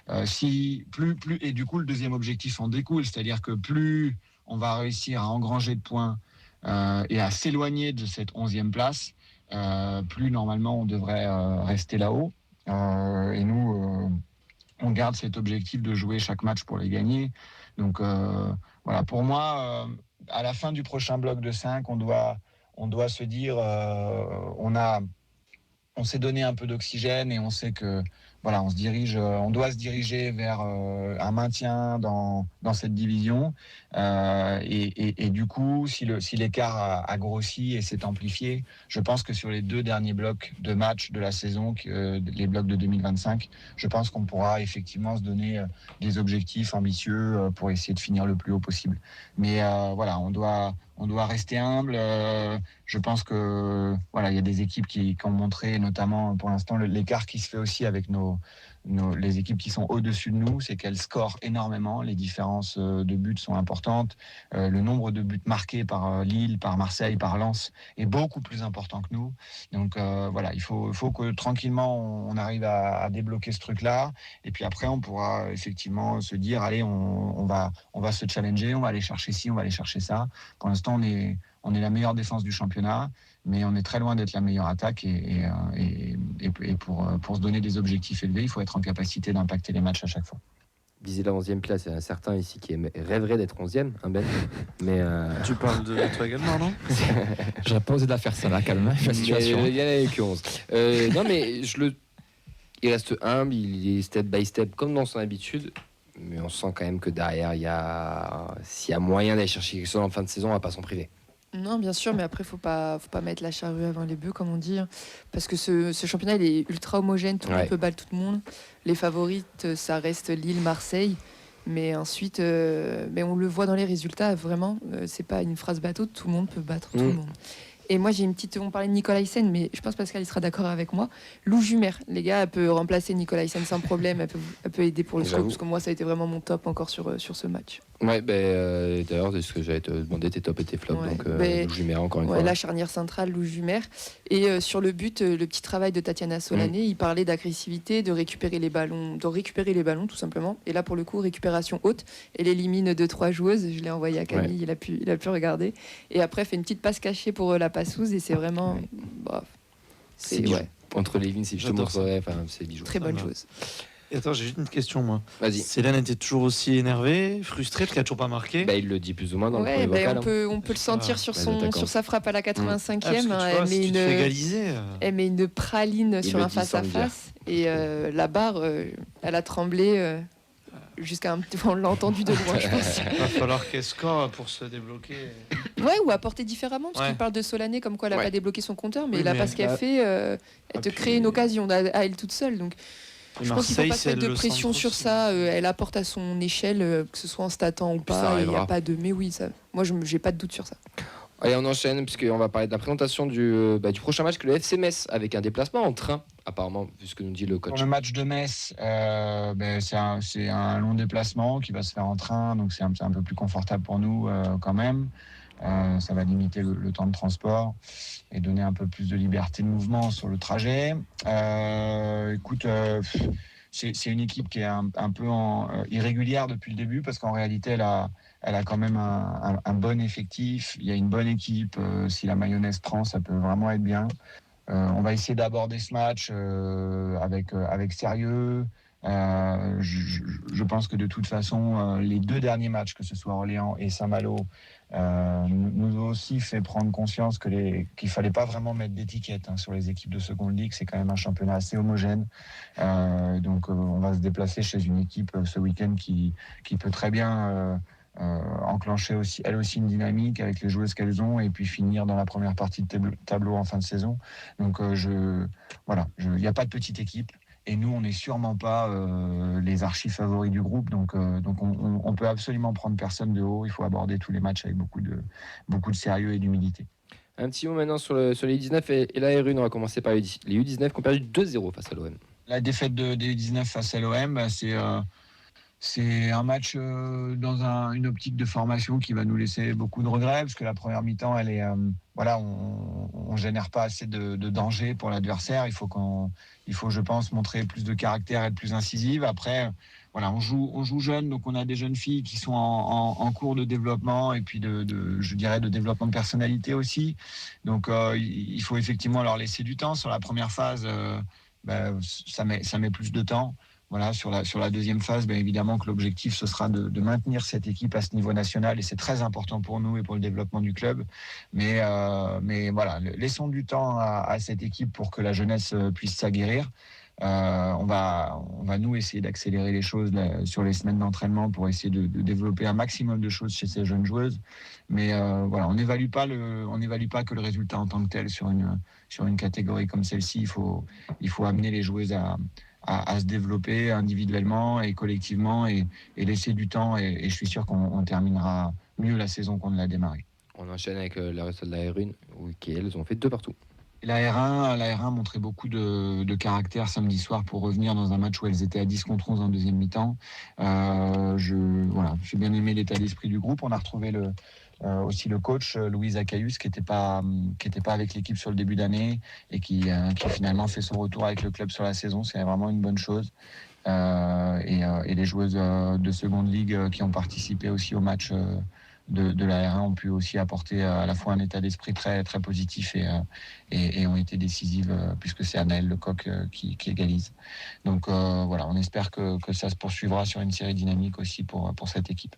Et du coup, le deuxième objectif en découle, c'est-à-dire que plus on va réussir à engranger de points et à s'éloigner de cette 11e place, plus normalement on devrait rester là-haut. Et nous, on garde cet objectif de jouer chaque match pour les gagner. Donc voilà, pour moi, à la fin du prochain bloc de 5, on doit se dire, on s'est donné un peu d'oxygène et on sait que voilà, on doit se diriger vers un maintien dans cette division. Et du coup, si l'écart a grossi et s'est amplifié, je pense que sur les 2 derniers blocs de match de la saison, les blocs de 2025, je pense qu'on pourra effectivement se donner des objectifs ambitieux pour essayer de finir le plus haut possible. Mais voilà, on doit rester humble. Je pense que voilà, il y a des équipes qui ont montré, notamment pour l'instant, l'écart qui se fait aussi avec les équipes qui sont au-dessus de nous, c'est qu'elles scorent énormément. Les différences de buts sont importantes. Le nombre de buts marqués par Lille, par Marseille, par Lens est beaucoup plus important que nous. Donc voilà, il faut que tranquillement on arrive à débloquer ce truc-là. Et puis après, on pourra effectivement se dire, allez, on va se challenger, on va aller chercher ci, on va aller chercher ça. Pour l'instant, on est la meilleure défense du championnat, mais on est très loin d'être la meilleure attaque. Et pour se donner des objectifs élevés, il faut être en capacité d'impacter les matchs à chaque fois. Viser la 11e place, il y en a certains ici qui rêveraient d'être 11e, Ben. Mais tu parles de toi également, non? J'aurais pas osé de la faire, ça, là, calme, la situation. Il y en avait que 11. Non, mais il reste humble, il est step by step, comme dans son habitude. Mais on sent quand même que derrière, s'il y a moyen d'aller chercher quelque chose en fin de saison, on va pas s'en priver. Non, bien sûr, mais après, faut pas mettre la charrue avant les bœufs, comme on dit. Parce que ce championnat, il est ultra homogène, tout le monde peut battre tout le monde. Les favorites, ça reste Lille, Marseille. Mais ensuite, on le voit dans les résultats, vraiment, c'est pas une phrase bateau, tout le monde peut battre tout le monde. Et moi, j'ai une petite... On parlait de Nicolas Hyssen, mais je pense que Pascal il sera d'accord avec moi. Lou Jumer, les gars, elle peut remplacer Nicolas Hyssen sans problème. Elle peut aider pour le score, parce que moi, ça a été vraiment mon top encore sur ce match. Ouais, d'ailleurs, c'est ce que j'allais te demander, tes tops et tes flops. Donc, Lou Jumer, encore une fois. La charnière centrale, Lou Jumer. Et sur le but, le petit travail de Tatiana Solané, il parlait d'agressivité, de récupérer les ballons, tout simplement. Et là, pour le coup, récupération haute. Elle élimine 2-3 joueuses. Je l'ai envoyé à Camille, il a pu regarder. Et après, elle fait une petite passe cachée pour la passeuse. Et c'est vraiment... c'est entre les lignes, c'est justement c'est bijou. Très bonne chose. Et attends, j'ai juste une question, moi. Vas-y. Célène était toujours aussi énervée, frustrée, parce qu'elle n'a toujours pas marqué. Il le dit plus ou moins dans le premier vocal. On peut le sentir sur sa frappe à la 85e. Elle met une praline sur un face-à-face. Et la barre, elle a tremblé... on l'a entendu de loin, je pense. Il va falloir qu'elle score pour se débloquer. Ouais, ou apporter différemment, parce qu'il parle de Solané comme quoi elle n'a pas débloqué son compteur, mais la passe qu'elle fait, elle te crée une occasion à elle toute seule. Donc, je pense qu'il ne faut pas se mettre de pression sur ça. Elle apporte à son échelle, que ce soit en statant ou pas. Il n'y a pas de. Mais oui, ça. Moi, je n'ai pas de doute sur ça. Allez, on enchaîne, puisqu'on va parler de la présentation du prochain match que le FC Metz, avec un déplacement en train, apparemment, vu ce que nous dit le coach. Pour le match de Metz, c'est un long déplacement qui va se faire en train, donc c'est un peu plus confortable pour nous quand même. Ça va limiter le temps de transport et donner un peu plus de liberté de mouvement sur le trajet. C'est une équipe qui est un peu irrégulière depuis le début, parce qu'en réalité, elle a quand même un bon effectif. Il y a une bonne équipe. Si la mayonnaise prend, ça peut vraiment être bien. On va essayer d'aborder ce match avec sérieux. Je pense que de toute façon, les 2 derniers matchs, que ce soit Orléans et Saint-Malo, nous ont aussi fait prendre conscience qu'il fallait pas vraiment mettre d'étiquette sur les équipes de seconde ligue. C'est quand même un championnat assez homogène. Donc on va se déplacer chez une équipe ce week-end qui peut très bien enclencher aussi, elle aussi, une dynamique avec les joueuses qu'elles ont et puis finir dans la première partie de tableau en fin de saison. Donc il n'y a pas de petite équipe. Et nous, on n'est sûrement pas les archi-favoris du groupe. Donc on peut absolument prendre personne de haut. Il faut aborder tous les matchs avec beaucoup de sérieux et d'humilité. Un petit mot maintenant sur les U19 et la R1. On va commencer par les U19 qui ont perdu 2-0 face à l'OM. La défaite des U19 face à l'OM, c'est un match dans une optique de formation qui va nous laisser beaucoup de regrets, parce que la première mi-temps, elle est, on génère pas assez de danger pour l'adversaire. Il faut, je pense, montrer plus de caractère, être plus incisive. Après, on joue jeune, donc on a des jeunes filles qui sont en cours de développement et puis je dirais de développement de personnalité aussi. Donc il faut effectivement leur laisser du temps. Sur la première phase, ça met plus de temps. Voilà, sur la deuxième phase, évidemment que l'objectif, ce sera de maintenir cette équipe à ce niveau national, et c'est très important pour nous et pour le développement du club. Mais voilà, laissons du temps à cette équipe pour que la jeunesse puisse s'aguerrir. On va nous essayer d'accélérer les choses sur les semaines d'entraînement pour essayer de développer un maximum de choses chez ces jeunes joueuses. Mais on n'évalue pas que le résultat en tant que tel sur une catégorie comme celle-ci. Il faut amener les joueuses à se développer individuellement et collectivement et laisser du temps. Et je suis sûr qu'on terminera mieux la saison qu'on ne l'a démarré. On enchaîne avec le résultat de la R1, qui elles ont fait 2 partout. La R1 montrait beaucoup de caractère samedi soir pour revenir dans un match où elles étaient à 10 contre 11 en deuxième mi-temps. J'ai bien aimé l'état d'esprit du groupe. On a retrouvé aussi le coach Louise Acayus qui était pas avec l'équipe sur le début d'année et qui finalement fait son retour avec le club sur la saison. C'est vraiment une bonne chose. Et les joueuses de seconde ligue qui ont participé aussi au match de la R1 ont pu aussi apporter à la fois un état d'esprit très, très positif et ont été décisives puisque c'est Anaëlle Lecoq qui égalise. Donc on espère que ça se poursuivra sur une série dynamique aussi pour cette équipe.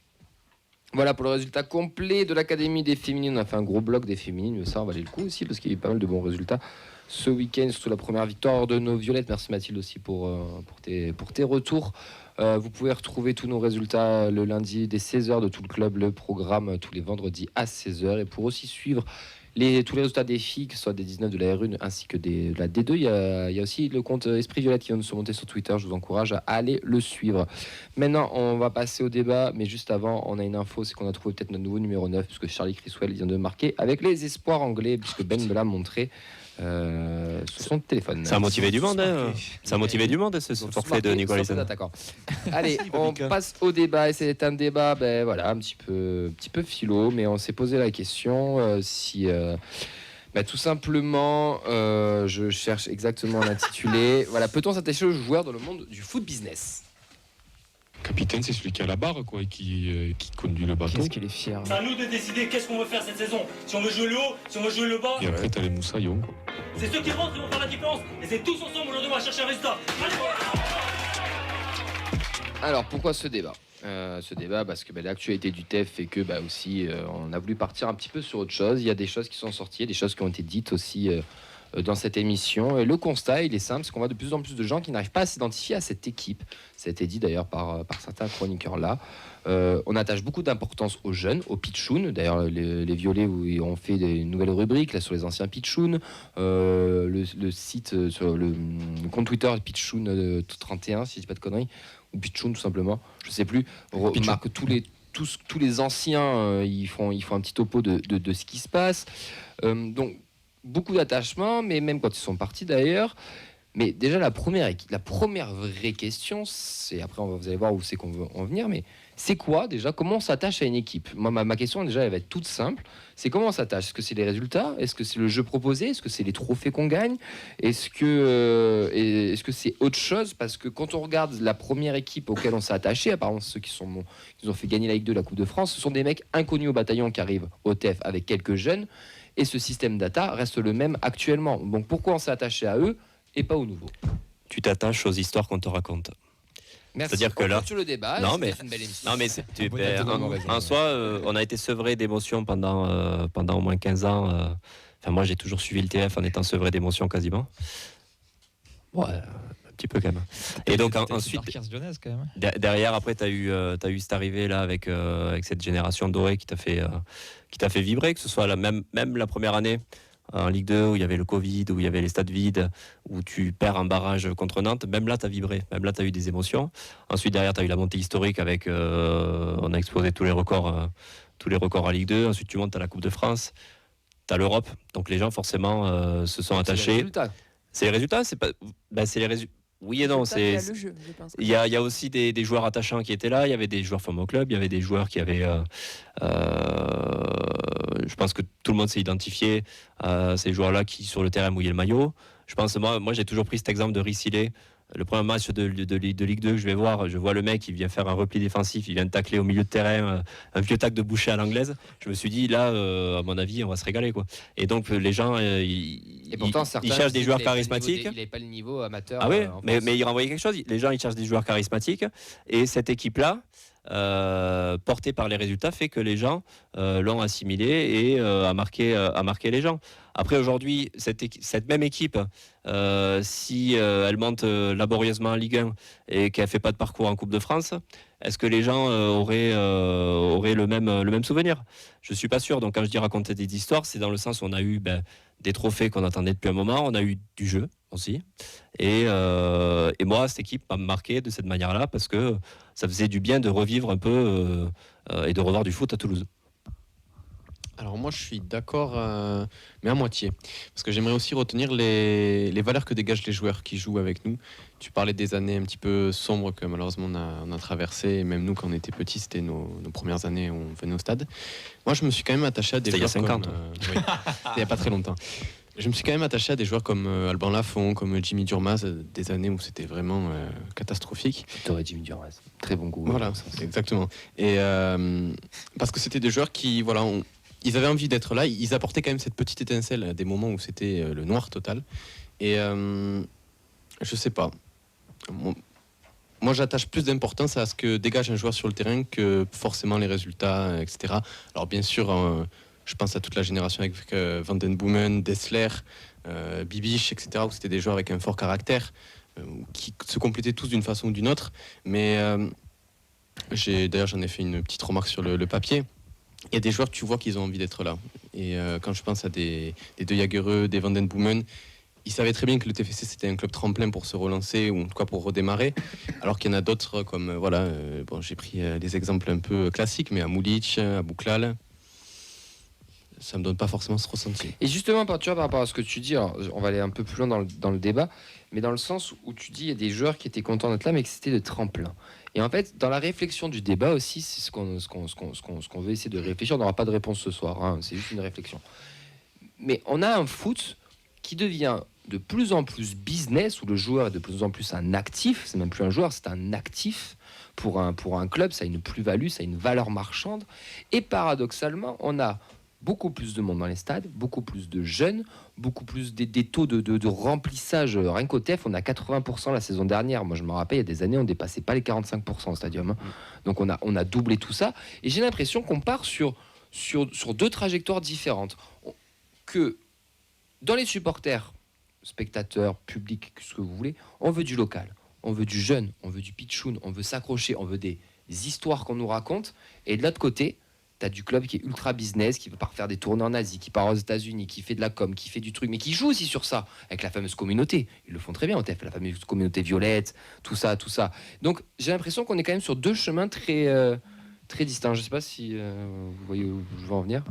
Voilà pour le résultat complet de l'Académie des Féminines. On a fait un gros bloc des Féminines, mais ça en valait le coup aussi parce qu'il y a eu pas mal de bons résultats ce week-end, surtout la première victoire de nos Violettes. Merci Mathilde aussi pour tes retours. Vous pouvez retrouver tous nos résultats le lundi dès 16h de tout le club, le programme tous les vendredis à 16h. Et pour aussi suivre tous les résultats des filles, que ce soit des 19 de la R1 ainsi que de la D2, il y a aussi le compte Esprit Violette qui vient de se monter sur Twitter. Je vous encourage à aller le suivre. Maintenant, on va passer au débat, mais juste avant, on a une info, c'est qu'on a trouvé peut-être notre nouveau numéro 9, puisque Charlie Criswell vient de marquer avec les espoirs anglais, puisque Ben me l'a montré sur son téléphone. Ça a motivé du monde, Ça a motivé du monde, ce forfait de Nicolas. D'accord. Allez, on passe au débat, et c'est un débat, un petit peu philo, mais on s'est posé la question si... tout simplement, je cherche exactement l'intitulé. Voilà, peut-on s'attacher aux joueurs dans le monde du foot business ? Capitaine, c'est celui qui a la barre, quoi, et qui conduit le bateau. Qu'est-ce qu'il est fier. C'est à nous de décider qu'est-ce qu'on veut faire cette saison. Si on veut jouer le haut, si on veut jouer le bas. Et après, t'as les moussaillons, quoi. C'est ceux qui rentrent qui vont faire la différence. Et c'est tous ensemble aujourd'hui, on va chercher un résultat. Alors, pourquoi ce débat ? Parce que l'actualité du TEF fait que aussi on a voulu partir un petit peu sur autre chose. Il y a des choses qui sont sorties, des choses qui ont été dites aussi dans cette émission. Et le constat, il est simple, c'est qu'on voit de plus en plus de gens qui n'arrivent pas à s'identifier à cette équipe. Ça a été dit d'ailleurs par certains chroniqueurs là. On attache beaucoup d'importance aux jeunes, aux pitchouns. D'ailleurs, les Violets ont fait des nouvelles rubriques là, sur les anciens pitchouns. Le site, sur le compte Twitter pitchoun 31, si je dis pas de conneries, ou pitchoun tout simplement, je sais plus, remarque tous les anciens, ils font un petit topo de ce qui se passe. Donc, beaucoup d'attachement, mais même quand ils sont partis d'ailleurs. Mais déjà, la première vraie question, c'est, après vous allez voir où c'est qu'on veut en venir, mais c'est quoi déjà, comment on s'attache à une équipe ? Moi, ma question déjà, elle va être toute simple. C'est comment on s'attache ? Est-ce que c'est les résultats ? Est-ce que c'est le jeu proposé ? Est-ce que c'est les trophées qu'on gagne ? Est-ce que c'est autre chose ? Parce que quand on regarde la première équipe auquel on s'est attaché, apparemment ceux qui ont fait gagner la Ligue 2, la Coupe de France, ce sont des mecs inconnus au bataillon qui arrivent au TEF avec quelques jeunes. Et ce système data reste le même actuellement. Donc pourquoi on s'est attaché à eux et pas aux nouveaux? Tu t'attaches aux histoires qu'on te raconte. Merci. C'est-à-dire que là, sur le débat, non, c'était mais, une belle émission. non, mais en soi, on a été sevré d'émotions pendant au moins 15 ans. Enfin, moi, j'ai toujours suivi le TF en étant sevré d'émotions quasiment. Ouais, un petit peu quand même. Et donc ensuite, quand même. derrière, après, tu as eu cette arrivée là avec cette génération dorée qui t'a fait vibrer, que ce soit même la première année en Ligue 2 où il y avait le Covid, où il y avait les stades vides, où tu perds un barrage contre Nantes. Même là, tu as vibré. Même là, tu as eu des émotions. Ensuite, derrière, tu as eu la montée historique avec on a explosé tous les records en Ligue 2. Ensuite, tu montes à la Coupe de France. Tu as l'Europe. Donc les gens, forcément, se sont attachés. C'est les résultats, c'est pas. C'est les résultats. Oui et non, il y a aussi des joueurs attachants qui étaient là. Il y avait des joueurs formés au club, il y avait des joueurs qui avaient. Je pense que tout le monde s'est identifié à ces joueurs-là qui sur le terrain mouillaient le maillot. Je pense moi j'ai toujours pris cet exemple de Rissilé. Le premier match de Ligue 2 que je vais voir, je vois le mec, il vient faire un repli défensif, il vient de tacler au milieu de terrain, un vieux tac de boucher à l'anglaise. Je me suis dit, là, à mon avis, on va se régaler, quoi. Et donc, les gens, ils cherchent des joueurs charismatiques. Il n'avait pas le niveau amateur. Ah oui, mais il renvoyait quelque chose. Les gens, ils cherchent des joueurs charismatiques. Et cette équipe-là, portée par les résultats, fait que les gens l'ont assimilé et a marqué les gens. Après, aujourd'hui, cette même équipe, si elle monte laborieusement en Ligue 1 et qu'elle ne fait pas de parcours en Coupe de France, est-ce que les gens auraient le même souvenir? Je ne suis pas sûr. Donc, quand je dis raconter des histoires, c'est dans le sens où on a eu des trophées qu'on attendait depuis un moment, on a eu du jeu aussi. Et moi, cette équipe m'a marqué de cette manière-là parce que ça faisait du bien de revivre un peu et de revoir du foot à Toulouse. Alors moi je suis d'accord, mais à moitié. Parce que j'aimerais aussi retenir les valeurs que dégagent les joueurs qui jouent avec nous. Tu parlais des années un petit peu sombres que malheureusement on a traversées. Et même nous quand on était petits, c'était nos premières années où on venait au stade. Moi je me suis quand même attaché à des joueurs il y a 50 comme... oui, il n'y a pas très longtemps. Je me suis quand même attaché à des joueurs comme Alban Lafont, comme Jimmy Durmaz, des années où c'était vraiment catastrophique. T'aurais Jimmy Durmaz, très bon goût. Voilà, exactement. Et parce que c'était des joueurs qui, voilà, ils avaient envie d'être là, ils apportaient quand même cette petite étincelle à des moments où c'était le noir total. Et je sais pas. Moi, j'attache plus d'importance à ce que dégage un joueur sur le terrain que forcément les résultats, etc. Alors, bien sûr, je pense à toute la génération avec Van den Boomen, Dessler, Bibiche, etc., où c'était des joueurs avec un fort caractère, qui se complétaient tous d'une façon ou d'une autre. Mais d'ailleurs, j'en ai fait une petite remarque sur le papier. Il y a des joueurs, tu vois qu'ils ont envie d'être là. Et quand je pense à des De Jagereux, des Van den Boomen, ils savaient très bien que le TFC c'était un club tremplin pour se relancer ou en tout cas pour redémarrer. Alors qu'il y en a d'autres comme j'ai pris des exemples un peu classiques, mais à Moulic, à Bouklal, ça me donne pas forcément ce ressenti. Et justement, par rapport à ce que tu dis, alors, on va aller un peu plus loin dans le débat, mais dans le sens où tu dis il y a des joueurs qui étaient contents d'être là, mais que c'était le tremplin. Et en fait, dans la réflexion du débat aussi, c'est ce qu'on veut essayer de réfléchir. On n'aura pas de réponse ce soir, hein, c'est juste une réflexion. Mais on a un foot qui devient de plus en plus business, où le joueur est de plus en plus un actif. C'est même plus un joueur, c'est un actif. Pour un club, ça a une plus-value, ça a une valeur marchande. Et paradoxalement, on a beaucoup plus de monde dans les stades, beaucoup plus de jeunes, beaucoup plus des taux de remplissage. Rien qu'au TEF, on a 80% la saison dernière. Moi, je me rappelle, il y a des années, on ne dépassait pas les 45% au stadium. Hein. Donc, on a doublé tout ça. Et j'ai l'impression qu'on part sur deux trajectoires différentes. Que dans les supporters, spectateurs, publics, ce que vous voulez, on veut du local, on veut du jeune, on veut du pitchoun, on veut s'accrocher, on veut des histoires qu'on nous raconte. Et de l'autre côté, t'as du club qui est ultra business, qui veut pas faire des tournées en Asie, qui part aux États-Unis, qui fait de la com, qui fait du truc, mais qui joue aussi sur ça, avec la fameuse communauté. Ils le font très bien au TEF, la fameuse communauté violette, tout ça. Donc j'ai l'impression qu'on est quand même sur deux chemins très distincts. Je sais pas si vous voyez où je veux en venir.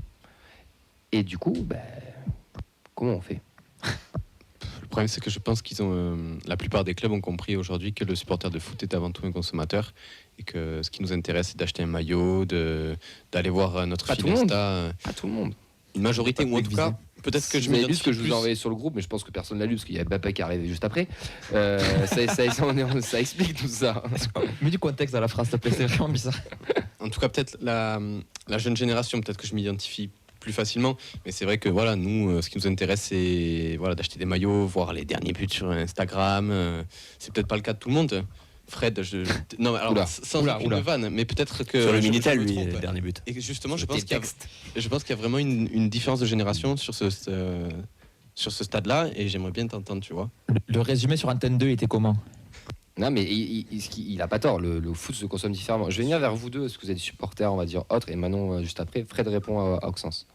Et du coup, comment on fait ? Le problème, c'est que je pense qu'ils ont, la plupart des clubs ont compris aujourd'hui que le supporter de foot est avant tout un consommateur et que ce qui nous intéresse, c'est d'acheter un maillot, d'aller voir notre Finesta. Pas tout le monde. Une majorité, ou en tout cas, peut-être que je lu ce que je vous ai envoyé sur le groupe, mais je pense que personne l'a lu parce qu'il y a Mbappé qui est arrivé juste après. Ça explique tout ça. Mais du contexte à la phrase, s'il te plaît, c'est vraiment bizarre. En tout cas, peut-être la jeune génération, peut-être que je m'identifie plus facilement. Mais c'est vrai que voilà, nous, ce qui nous intéresse, c'est voilà, d'acheter des maillots, voir les derniers buts sur Instagram. C'est peut-être pas le cas de tout le monde. Fred, non, mais alors, sans aucune vanne, mais peut-être que sur le Minitel, je me lui, trompe. les derniers buts. Et justement, je pense qu'il y a vraiment une différence de génération sur ce stade-là, et j'aimerais bien t'entendre, tu vois. Le résumé sur Antenne 2 était comment? Non, mais il a pas tort. Le foot se consomme différemment. Je vais venir vers vous deux, parce que vous êtes des supporters, on va dire autres, et Manon juste après. Fred répond à Auxence.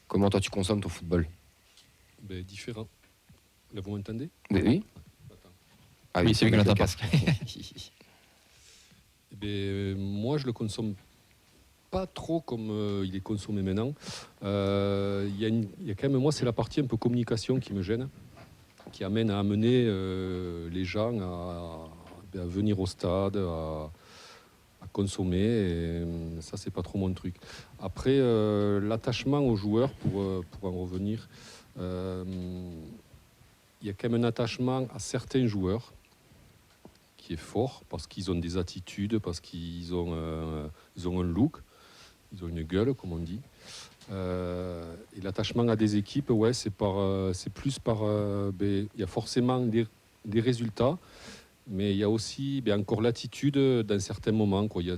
Comment toi tu consommes ton football? Différent. Là, vous m'entendez? Oui. Ah oui, c'est lui qui l'entend pas. Moi, je le consomme pas trop comme il est consommé maintenant. Il y a quand même, moi, c'est la partie un peu communication qui me gêne, qui amène à amener les gens à venir au stade, à consommer. Et ça, c'est pas trop mon truc. Après, l'attachement aux joueurs, pour en revenir, il y a quand même un attachement à certains joueurs qui est fort, parce qu'ils ont des attitudes, parce qu'ils ont un look, ils ont une gueule, comme on dit. Et l'attachement à des équipes, ouais, c'est plus par... il y a forcément des résultats, mais il y a aussi encore l'attitude dans certains moments, quoi. Il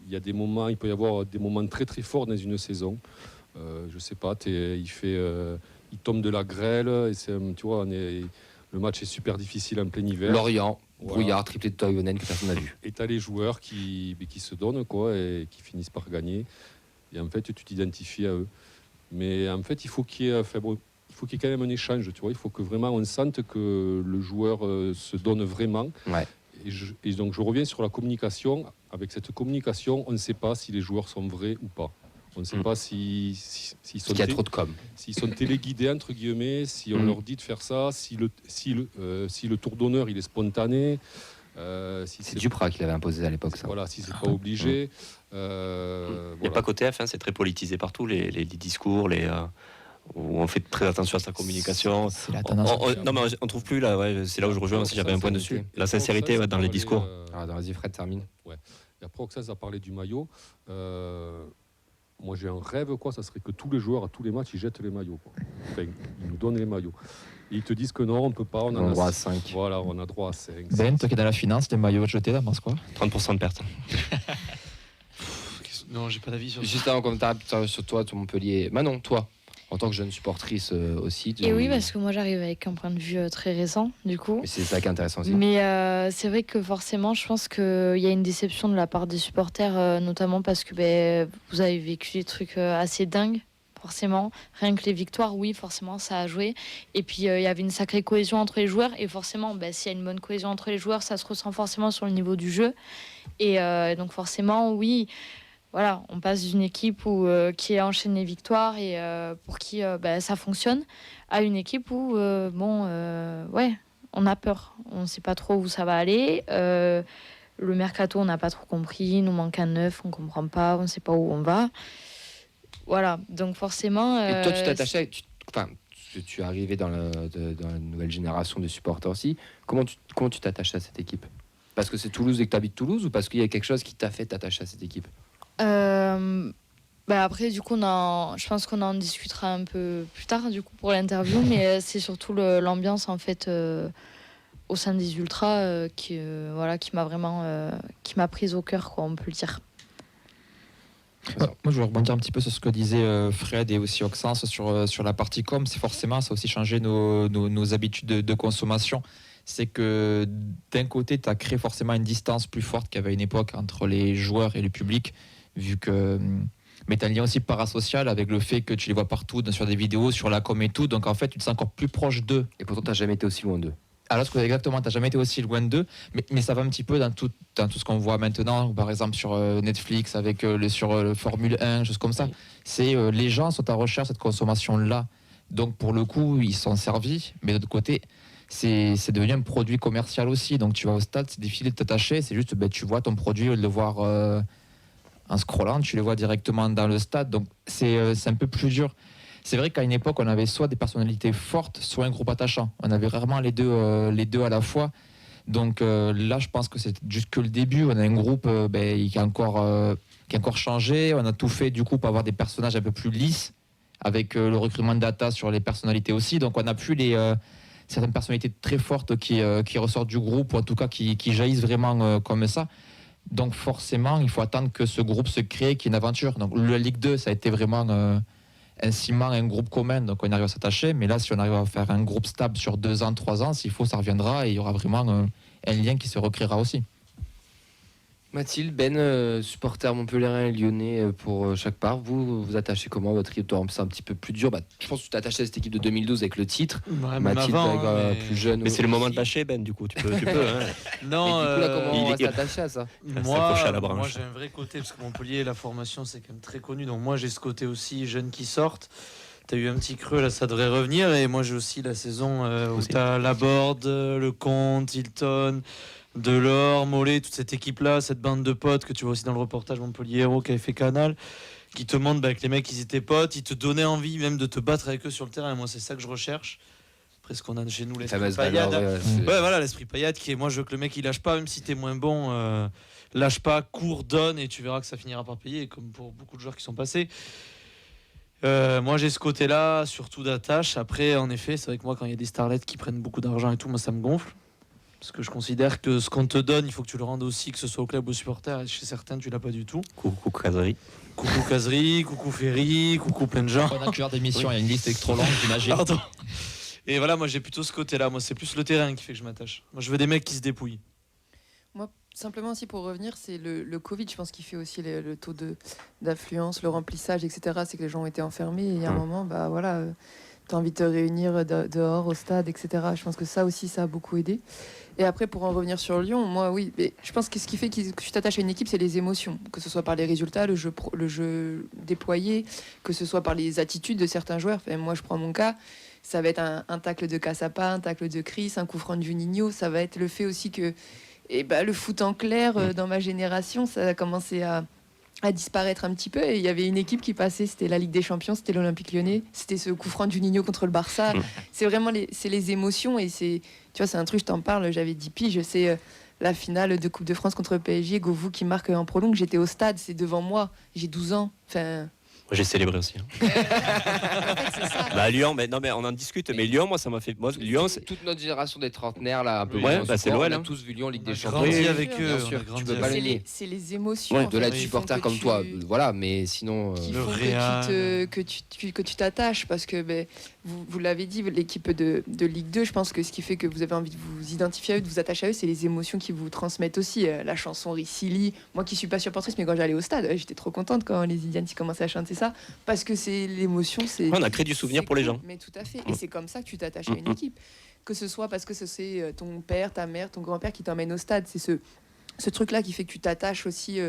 y a des moments, il peut y avoir des moments très très forts dans une saison. Je sais pas, il tombe de la grêle, et tu vois, le match est super difficile en plein hiver. Lorient, brouillard, triplé de Toivonen que personne n'a vu. Et t'as les joueurs qui se donnent, quoi, et qui finissent par gagner. Et en fait, tu t'identifies à eux. Mais en fait, il faut qu'il y ait quand même un échange, tu vois. Il faut que vraiment on sente que le joueur se donne vraiment. Ouais. Et donc, je reviens sur la communication. Avec cette communication, on ne sait pas si les joueurs sont vrais ou pas. On ne sait pas s'ils sont, y a trop de com. S'ils sont téléguidés, entre guillemets, si on leur dit de faire ça, si le tour d'honneur il est spontané. C'est Duprat qui l'avait imposé à l'époque, ça. Voilà, si c'est pas obligé. Il n'y a pas qu'au TF, c'est très politisé partout, les discours, où on fait très attention à sa communication. C'est la tendance. Non, mais on trouve plus là, ouais, c'est là où je rejoins aussi, j'avais un point dessus. La sincérité dans les discours. Vas-y, Fred, termine. Ouais. Et après, Auxence a parlé du maillot. Moi, j'ai un rêve, quoi. Ça serait que tous les joueurs, à tous les matchs, ils jettent les maillots, quoi. Enfin, ils nous donnent les maillots. Et ils te disent que non, on ne peut pas. On a droit à 5. Voilà, on a droit à 5. Ben, toi qui es dans la finance, les maillots jetés, là, pense quoi? 30% de perte. Non, j'ai pas d'avis sur ça. Juste un commentaire sur toi, sur Montpellier. Manon, toi, en tant que jeune supportrice aussi. Et oui, parce que moi j'arrive avec un point de vue très récent, du coup. Mais c'est ça qui est intéressant aussi. Mais c'est vrai que forcément, je pense qu'il y a une déception de la part des supporters, notamment parce que vous avez vécu des trucs assez dingues, forcément. Rien que les victoires, oui, forcément, ça a joué. Et puis il y avait une sacrée cohésion entre les joueurs. Et forcément, s'il y a une bonne cohésion entre les joueurs, ça se ressent forcément sur le niveau du jeu. Et donc forcément, oui. Voilà, on passe d'une équipe qui enchaîne les victoires et pour qui ça fonctionne, à une équipe où on a peur. On ne sait pas trop où ça va aller. Le mercato, on n'a pas trop compris. Il nous manque un neuf, on ne comprend pas, on ne sait pas où on va. Voilà, donc forcément... Et toi, tu t'attachais... tu es arrivé dans la nouvelle génération de supporters aussi. Comment tu t'attaches à cette équipe? Parce que c'est Toulouse et que tu habites Toulouse, ou parce qu'il y a quelque chose qui t'a fait t'attacher à cette équipe? Après, du coup, je pense qu'on en discutera un peu plus tard, du coup, pour l'interview, mais c'est surtout l'ambiance, en fait, au sein des Ultras qui m'a vraiment qui m'a prise au cœur, quoi, on peut le dire. Moi, je voulais rebondir un petit peu sur ce que disait Fred et aussi Auxence sur la partie com. C'est forcément, ça a aussi changé nos habitudes de consommation. C'est que d'un côté, tu as créé forcément une distance plus forte qu'il y avait une époque entre les joueurs et le public, vu que... Mais tu as un lien aussi parasocial avec le fait que tu les vois partout, sur des vidéos, sur la com et tout. Donc en fait, tu te sens encore plus proche d'eux. Et pourtant, tu n'as jamais été aussi loin d'eux. Alors exactement, tu n'as jamais été aussi loin d'eux. Mais ça va un petit peu dans tout ce qu'on voit maintenant, par exemple sur Netflix, avec sur le Formule 1, choses comme ça. C'est les gens sont à recherche de cette consommation-là. Donc pour le coup, ils sont servis. Mais de l'autre côté, c'est devenu un produit commercial aussi. Donc tu vas au stade, c'est difficile de t'attacher. C'est juste, tu vois ton produit, le voir... en scrollant, tu les vois directement dans le stade, donc c'est un peu plus dur. C'est vrai qu'à une époque, on avait soit des personnalités fortes, soit un groupe attachant. On avait rarement les deux à la fois. Donc là, je pense que c'est juste que le début. On a un groupe qui est qui est encore changé. On a tout fait du coup pour avoir des personnages un peu plus lisses, avec le recrutement de data sur les personnalités aussi. Donc on n'a plus certaines personnalités très fortes qui ressortent du groupe, ou en tout cas qui jaillissent vraiment comme ça. Donc forcément, il faut attendre que ce groupe se crée, qu'il y ait une aventure. Donc la Ligue 2, ça a été vraiment un ciment, un groupe commun, donc on arrive à s'attacher. Mais là, si on arrive à faire un groupe stable sur 2 ans, 3 ans, s'il faut, ça reviendra et il y aura vraiment un lien qui se recréera aussi. Mathilde, Ben, supporter montpelliérain et lyonnais pour chaque part. Vous attachez comment votre équipe? C'est un petit peu plus dur. Je pense que tu t'es attaché à cette équipe de 2012 avec le titre. Ouais, Mathilde, avant, plus jeune. Mais c'est le moment de lâcher, Ben, du coup. Tu peux hein. Non, mais du coup, là, comment on va s'attacher à ça? Moi, j'ai un vrai côté, parce que Montpellier, la formation, c'est quand même très connu. Donc moi, j'ai ce côté aussi, jeunes qui sortent. Tu as eu un petit creux, là, ça devrait revenir. Et moi, j'ai aussi la saison où tu as Laborde, Lecomte, Hilton, Delors, Mollet, toute cette équipe-là, cette bande de potes que tu vois aussi dans le reportage Montpellier Héros qui avait fait Canal, qui te montrent que les mecs, ils étaient potes, ils te donnaient envie même de te battre avec eux sur le terrain. Et moi, c'est ça que je recherche. Après, ce qu'on a chez nous, l'esprit paillade. Voilà, l'esprit paillade qui est, moi, je veux que le mec, il lâche pas, même si t'es moins bon, lâche pas, cours, donne, et tu verras que ça finira par payer, comme pour beaucoup de joueurs qui sont passés. Moi, j'ai ce côté-là, surtout d'attache. Après, en effet, c'est vrai que moi, quand il y a des starlets qui prennent beaucoup d'argent et tout, moi, ça me gonfle. Parce que je considère que ce qu'on te donne, il faut que tu le rendes aussi, que ce soit au club ou aux supporters. Et chez certains, tu l'as pas du tout. Coucou Casery. Coucou Casery, coucou Ferry, coucou plein de gens. On a plusieurs d'émissions, il y a une liste trop longue, j'imagine. Pardon. Et voilà, moi j'ai plutôt ce côté-là. Moi, c'est plus le terrain qui fait que je m'attache. Moi, je veux des mecs qui se dépouillent. Moi, simplement aussi pour revenir, c'est le Covid, je pense, qui fait aussi le taux d'affluence, le remplissage, etc. C'est que les gens ont été enfermés et il y a un moment, bah voilà, t'as envie de te réunir dehors, au stade, etc. Je pense que ça aussi, ça a beaucoup aidé. Et après, pour en revenir sur Lyon, moi, oui, mais je pense que ce qui fait que tu t'attaches à une équipe, c'est les émotions. Que ce soit par les résultats, le jeu déployé, que ce soit par les attitudes de certains joueurs. Enfin, moi, je prends mon cas, ça va être un tacle de Cassapa, un tacle de Chris, un coup franc de Juninho. Ça va être le fait aussi que le foot en clair, dans ma génération, ça a commencé à disparaître un petit peu, et il y avait une équipe qui passait, c'était la Ligue des Champions, c'était l'Olympique Lyonnais, c'était ce coup franc de Juninho contre le Barça. C'est vraiment les émotions, et c'est, tu vois, c'est un truc, je t'en parle, j'avais 10 piges, je sais, la finale de Coupe de France contre le PSG, Govou qui marque en prolongue, j'étais au stade, c'est devant moi, j'ai 12 ans, enfin... Moi, j'ai célébré aussi. Lyon, mais on en discute. Mais Lyon, moi, ça m'a fait. Moi, Lyon, c'est toute notre génération des trentenaires là, un peu. C'est l'OL. On a tous vu Lyon Ligue des Champions. Grandi avec eux. Bien sûr, tu peux pas les nier. C'est les émotions. De la supporter comme toi, voilà. Mais sinon, qui font que tu t'attaches, parce que vous l'avez dit, l'équipe de Ligue 2, je pense que ce qui fait que vous avez envie de vous identifier à eux, de vous attacher à eux, c'est les émotions qu'ils vous transmettent aussi. La chanson Ricili, moi qui suis pas supportrice, mais quand j'allais au stade, j'étais trop contente quand les Indians commençaient à chanter ça, parce que c'est l'émotion. On a créé du souvenir pour les gens. Mais tout à fait. Et c'est comme ça que tu t'attaches à une équipe. Que ce soit parce que c'est ton père, ta mère, ton grand-père qui t'emmène au stade. C'est ce truc-là qui fait que tu t'attaches aussi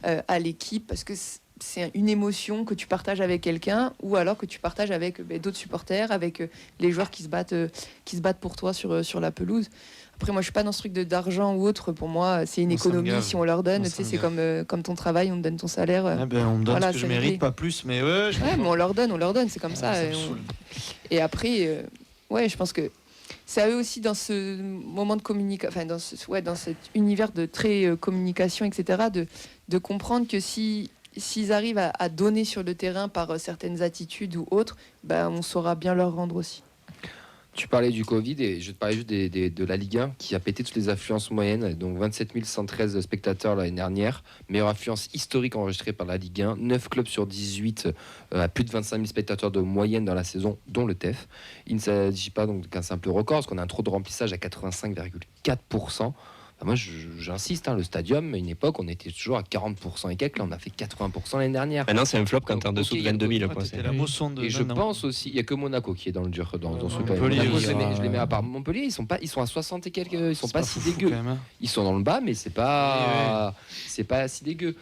à l'équipe, parce que c'est une émotion que tu partages avec quelqu'un, ou alors que tu partages avec d'autres supporters, avec les joueurs qui se battent pour toi sur la pelouse. Après, moi, je suis pas dans ce truc d'argent ou autre. Pour moi, c'est une économie. Si on leur donne, tu sais, c'est comme ton travail, on te donne ton salaire. On me donne ce que je mérite, pas plus, mais ouais. Mais on leur donne, c'est comme ça. Et après, je pense que c'est à eux aussi, dans ce moment de communication, dans cet univers de très communication, etc., de comprendre que s'ils arrivent à donner sur le terrain par certaines attitudes ou autres, on saura bien leur rendre aussi. Tu parlais du Covid, et je te parlais juste de la Ligue 1 qui a pété toutes les affluences moyennes. Donc 27 113 spectateurs l'année dernière, meilleure affluence historique enregistrée par la Ligue 1. 9 clubs sur 18 à plus de 25 000 spectateurs de moyenne dans la saison, dont le TEF. Il ne s'agit pas donc qu'un simple record, parce qu'on a un taux de remplissage à 85,4%. Moi, j'insiste, le stadium, à une époque, on était toujours à 40% et quelques. Là, on a fait 80% l'année dernière. Maintenant, c'est un flop quand t'es en dessous de 22 000. Et je pense aussi, il n'y a que Monaco qui est dans le dur dans ce cas. Monaco, je les mets à part. Montpellier, ils sont à 60 et quelques. Ils sont pas si dégueux. Ils sont dans le bas, mais c'est pas si dégueu.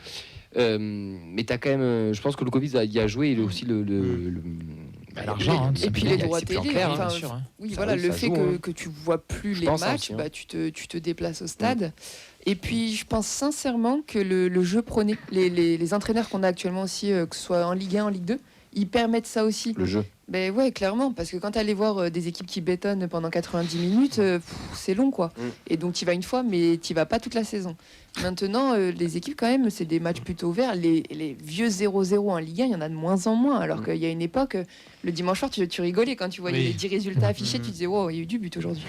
Mais t'as quand même, je pense que le Covid y a joué, et aussi l'argent, et puis les droits télé, bien sûr. Oui, voilà, le fait que tu vois plus les matchs, tu te déplaces au stade. Et puis je pense sincèrement que le jeu prenait, les entraîneurs qu'on a actuellement aussi, que ce soit en Ligue 1, en Ligue 2, ils permettent ça aussi. Le jeu. Ben ouais, clairement, parce que quand tu allais voir des équipes qui bétonnent pendant 90 minutes, c'est long, quoi. Et donc tu y vas une fois, mais tu y vas pas toute la saison. Maintenant, les équipes, quand même, c'est des matchs plutôt ouverts. Les vieux 0-0 en Ligue 1, il y en a de moins en moins. Alors qu'il y a une époque, le dimanche soir, tu rigolais quand tu voyais les 10 résultats affichés, tu disais, wow, il y a eu du but aujourd'hui.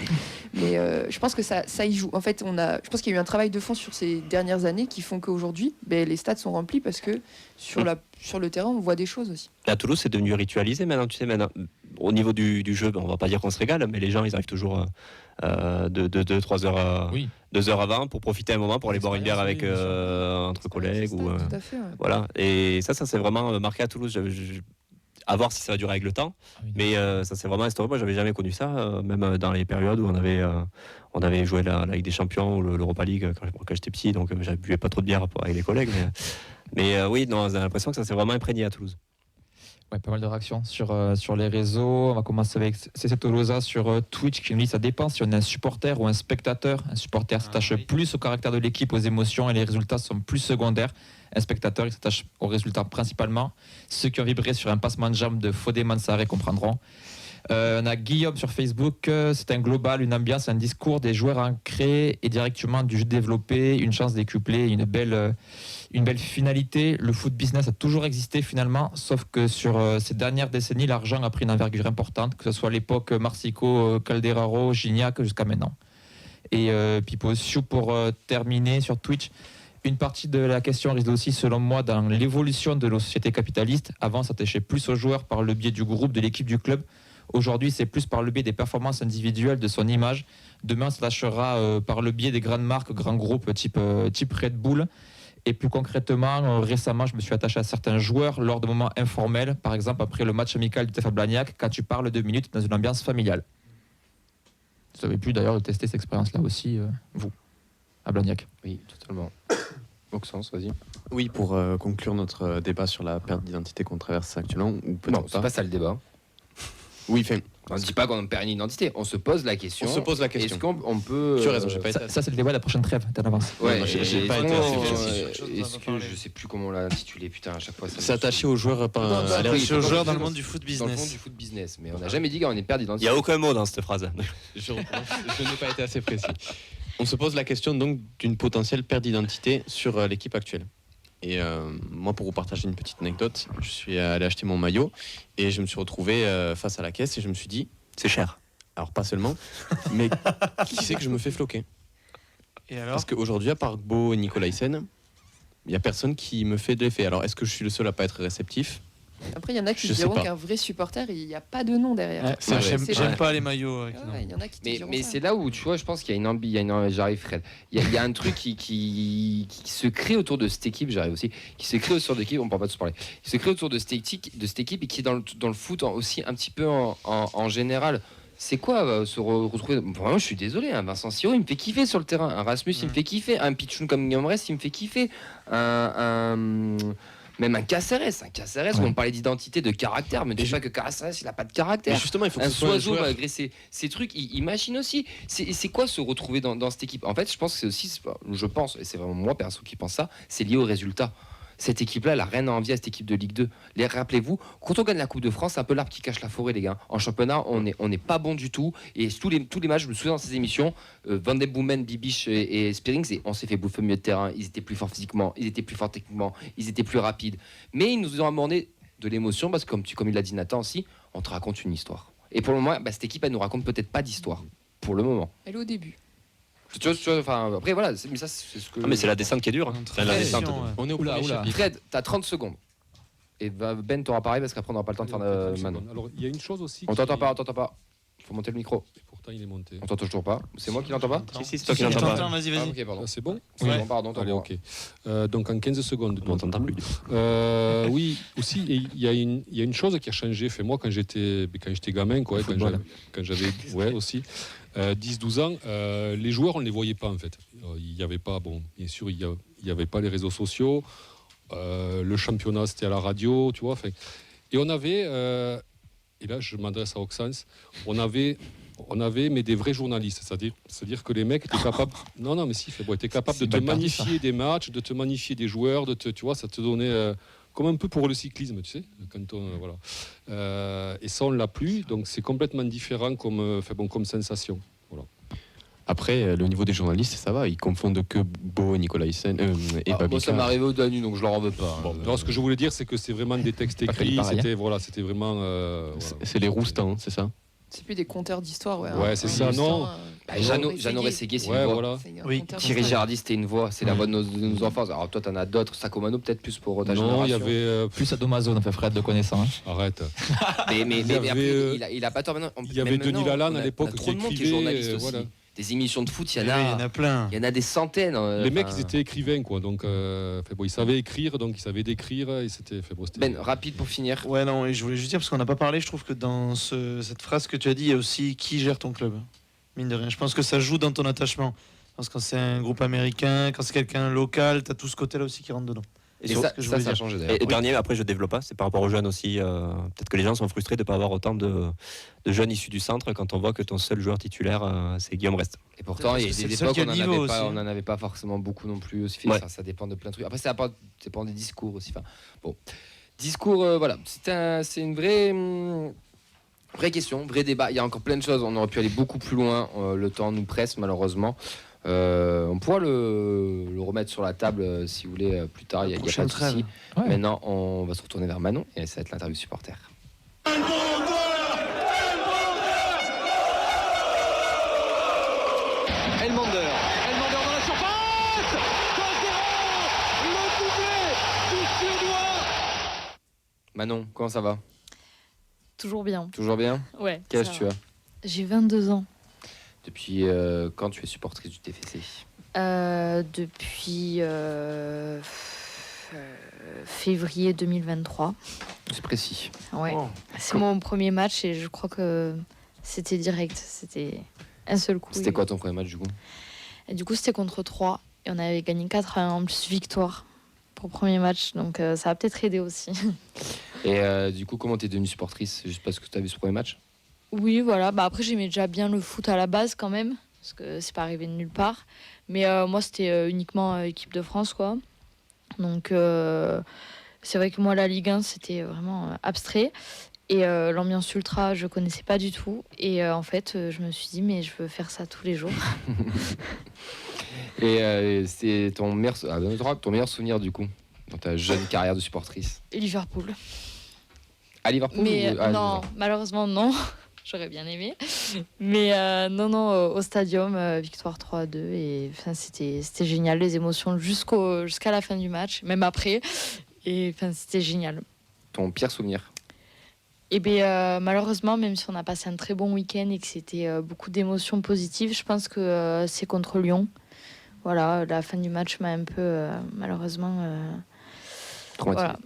Mais je pense que ça y joue. En fait, je pense qu'il y a eu un travail de fond sur ces dernières années qui font qu'aujourd'hui, les stades sont remplis parce que sur le terrain, on voit des choses aussi. À Toulouse, c'est devenu ritualisé maintenant. Tu sais, maintenant, au niveau du jeu, on va pas dire qu'on se régale, mais les gens, ils arrivent toujours 2-3 heures, 2 heures avant pour profiter un moment pour aller boire une bière avec entre collègues. Tout à fait, ouais. Voilà. Et ça c'est vraiment marqué à Toulouse. À voir si ça va durer avec le temps. Mais ça, c'est vraiment historique. Moi, j'avais jamais connu ça, même dans les périodes où on avait joué la Ligue des Champions ou l'Europa League quand j'étais petit. Donc, je buvais pas trop de bière avec les collègues. Mais oui, non, j'ai l'impression que ça s'est vraiment imprégné à Toulouse. Ouais, pas mal de réactions sur les réseaux. On va commencer avec CC Tolosa sur Twitch qui nous dit ça dépend si on est un supporter ou un spectateur. Un supporter s'attache plus au caractère de l'équipe, aux émotions et les résultats sont plus secondaires. Un spectateur, il s'attache aux résultats principalement. Ceux qui ont vibré sur un passement de jambe de Fodé Mansaré comprendront. On a Guillaume sur Facebook, c'est un global, une ambiance, un discours, des joueurs ancrés et directement du jeu développé, une chance décuplée, une belle finalité. Le foot business a toujours existé finalement, sauf que sur ces dernières décennies, l'argent a pris une envergure importante, que ce soit à l'époque Marsico, Calderaro, Gignac jusqu'à maintenant. Et Pipo Siou pour terminer sur Twitch. Une partie de la question réside aussi, selon moi, dans l'évolution de nos sociétés capitalistes. Avant, ça s'attachait plus aux joueurs par le biais du groupe, de l'équipe, du club. Aujourd'hui, c'est plus par le biais des performances individuelles, de son image. Demain, ça s'attachera par le biais des grandes marques, grands groupes type Red Bull. Et plus concrètement, récemment, je me suis attaché à certains joueurs lors de moments informels. Par exemple, après le match amical du TFA Blagnac, quand tu parles 2 minutes dans une ambiance familiale. Vous avez pu d'ailleurs tester cette expérience-là aussi, vous, à Blagnac. Oui, totalement. Auxence, vas-y. Oui, pour conclure notre débat sur la perte d'identité qu'on traverse actuellement, ou peut-être non, c'est pas ça le débat. Oui, on ne dit pas qu'on perd une identité, on se pose la question. Est-ce qu'on peut. Tu as raison, j'ai pas été ça c'est le débat de la prochaine trêve, t'en avances. Ouais, j'ai pas été assez précis. Est-ce que je sais plus comment on l'a intitulé, putain, à chaque fois. C'est attaché aux joueurs, attaché aux joueurs dans le monde du foot business. Dans le monde du foot business, mais on n'a jamais dit qu'on est perte d'identité. Il n'y a aucun mot dans cette phrase. Je n'ai pas été assez précis. On se pose la question donc d'une potentielle perte d'identité sur l'équipe actuelle. Et moi, pour vous partager une petite anecdote, je suis allé acheter mon maillot et je me suis retrouvé face à la caisse et je me suis dit, c'est cher. Alors pas seulement, mais qui c'est que je me fais floquer? Et alors? Parce qu'aujourd'hui, à part Beau et Nicolaïsen, il n'y a personne qui me fait de l'effet. Alors est-ce que je suis le seul à pas être réceptif? Après, il y en a qui diront qu'un vrai supporter, il n'y a pas de nom derrière. Ouais, j'aime pas les maillots. Il y en a qui mais c'est là où, tu vois, je pense qu'il y a une j'arrive Fred. Il y a un truc qui se crée autour de cette équipe, j'arrive aussi, qui se crée autour de l'équipe, on ne parle pas de se parler, qui se crée autour de cette équipe et qui est dans le foot aussi un petit peu en général. C'est quoi se retrouver... Vraiment, je suis désolé, hein, Vincent Siro, il me fait kiffer sur le terrain. Un Rasmus, il me fait kiffer. Un Pichoun comme Guillaume Rest, il me fait kiffer. Même un Caceres, où on parlait d'identité, de caractère, mais tu sais pas que Caceres, il a pas de caractère. Mais justement, il faut que un ce soit un Soiseau joueur. malgré ces trucs, il machine aussi. C'est quoi se retrouver dans cette équipe? En fait, je pense que c'est aussi, je pense, et c'est vraiment moi perso qui pense ça, c'est lié au résultat. Cette équipe-là, elle a rien à envier à cette équipe de Ligue 2. Rappelez-vous, quand on gagne la Coupe de France, c'est un peu l'arbre qui cache la forêt, les gars. En championnat, on n'est pas bon du tout. Et tous les matchs, je me souviens dans ces émissions, Van den Boomen, Bibiche et Spearings, on s'est fait bouffer au milieu de terrain. Ils étaient plus forts physiquement, ils étaient plus forts techniquement, ils étaient plus rapides. Mais ils nous ont amené de l'émotion parce que, comme il l'a dit Nathan aussi, on te raconte une histoire. Et pour le moment, cette équipe, elle nous raconte peut-être pas d'histoire. Pour le moment. Elle est au début. Tu vois, enfin, après voilà, mais ça c'est ce que. Ah, mais c'est la descente qui est dure. Hein. La descente. On est au premier chapitre. Fred, t'as 30 secondes. Et Ben t'auras pareil parce qu'après on n'aura pas le temps de faire Manon. Alors il y a une chose aussi. On t'entend pas. Faut monter le micro. Et pourtant il est monté. On t'entend toujours pas. C'est moi qui l'entends pas. Si, c'est toi qui l'entends pas. Vas-y. Ah, ok, pardon. C'est bon. Oui. Bon, pardon. Allez, ok. Donc en 15 secondes. On n'entend plus. Oui, aussi, il y a une chose qui a changé. Fait moi quand j'étais gamin, quoi, quand j'avais aussi 10-12 ans, les joueurs on ne les voyait pas en fait. Il n'y avait pas, bien sûr, il y avait pas les réseaux sociaux. Le championnat c'était à la radio, tu vois. Et on avait, et là je m'adresse à Auxence, on avait mais des vrais journalistes, c'est-à-dire que les mecs étaient capables, étaient capables de te magnifier des matchs, de te magnifier des joueurs, tu vois, ça te donnait comme un peu pour le cyclisme, tu sais, quand on, voilà. Et ça, on l'a plus, donc c'est complètement différent comme sensation. Voilà. Après, le niveau des journalistes, ça va, ils confondent que Beau, Nicolas Hyssen et Babica. Moi, ça m'est arrivé au Danube, donc je leur en veux pas. Bon, non, ce que je voulais dire, c'est que c'est vraiment des textes écrits, c'était vraiment... voilà. C'est les roustants, c'est ça? C'est plus des conteurs d'histoire, ouais. Ouais, c'est ça, non. Jeannot Rességuier, c'est une voix. Voilà. Oui. Thierry Girardi, c'était une voix, c'est la voix de nos enfants. Alors toi, t'en as d'autres. Sacomano, peut-être plus pour ta génération. Non, il y avait plus Adomazo, on a fait Fred de connaissance. Arrête. mais après, il a pas tort maintenant. Il y avait Denis Lalanne à l'époque qui écrivait. Journaliste aussi. Des émissions de foot, il y en a plein. Il y en a des centaines. Les mecs, ils étaient écrivains, quoi. Donc, ils savaient écrire, donc ils savaient décrire. Et c'était Ben, rapide pour finir. Ouais, non, et je voulais juste dire, parce qu'on n'a pas parlé, je trouve que dans cette phrase que tu as dit, il y a aussi qui gère ton club. Mine de rien. Je pense que ça joue dans ton attachement. Parce que quand c'est un groupe américain, quand c'est quelqu'un local, tu as tout ce côté-là aussi qui rentre dedans. Et ça a changé d'ailleurs. Et dernier, après je développe pas, c'est par rapport aux jeunes aussi. Peut-être que les gens sont frustrés de ne pas avoir autant de jeunes issus du centre quand on voit que ton seul joueur titulaire, c'est Guillaume Rest. Et pourtant, il y a des époques on n'en avait pas forcément beaucoup non plus aussi. Ouais. Ça dépend de plein de trucs. Après, ça dépend des discours aussi. Enfin, bon, discours, voilà. C'est une vraie question, vrai débat. Il y a encore plein de choses. On aurait pu aller beaucoup plus loin. Le temps nous presse malheureusement. On pourra le remettre sur la table si vous voulez plus tard. Il y a pas de souci. Ouais. Maintenant, on va se retourner vers Manon et ça va être l'interview supporter. Elmander dans la surface. 2-0, le doublé du Suédois. Manon, comment ça va? Toujours bien. Toujours bien? Ouais. Quel âge tu as? J'ai 22 ans. Depuis quand tu es supportrice du TFC? Depuis février 2023. C'est précis. Ouais. Oh. C'est mon premier match et je crois que c'était direct. C'était un seul coup. C'était quoi ton premier match du coup? Et du coup, c'était contre 3 et on avait gagné 4-1 en plus victoire pour le premier match. Donc ça a peut-être aidé aussi. Et du coup, comment t'es devenue supportrice? Juste parce que tu as vu ce premier match? Oui, voilà. Bah, après, j'aimais déjà bien le foot à la base quand même, parce que c'est pas arrivé de nulle part. Mais moi, c'était uniquement équipe de France, quoi. Donc, c'est vrai que moi, la Ligue 1, c'était vraiment abstrait. Et l'ambiance ultra, je connaissais pas du tout. Et en fait, je me suis dit, mais je veux faire ça tous les jours. Et c'est ton meilleur souvenir, du coup, dans ta jeune carrière de supportrice? Et Liverpool. À Liverpool? Mais non, malheureusement, non. J'aurais bien aimé. Mais non, au Stadium, victoire 3-2. Et c'était génial, les émotions jusqu'à la fin du match, même après. Et c'était génial. Ton pire souvenir? Et bien, malheureusement, même si on a passé un très bon week-end et que c'était beaucoup d'émotions positives, je pense que c'est contre Lyon. Voilà, la fin du match m'a un peu, malheureusement... Traumatisé. Voilà.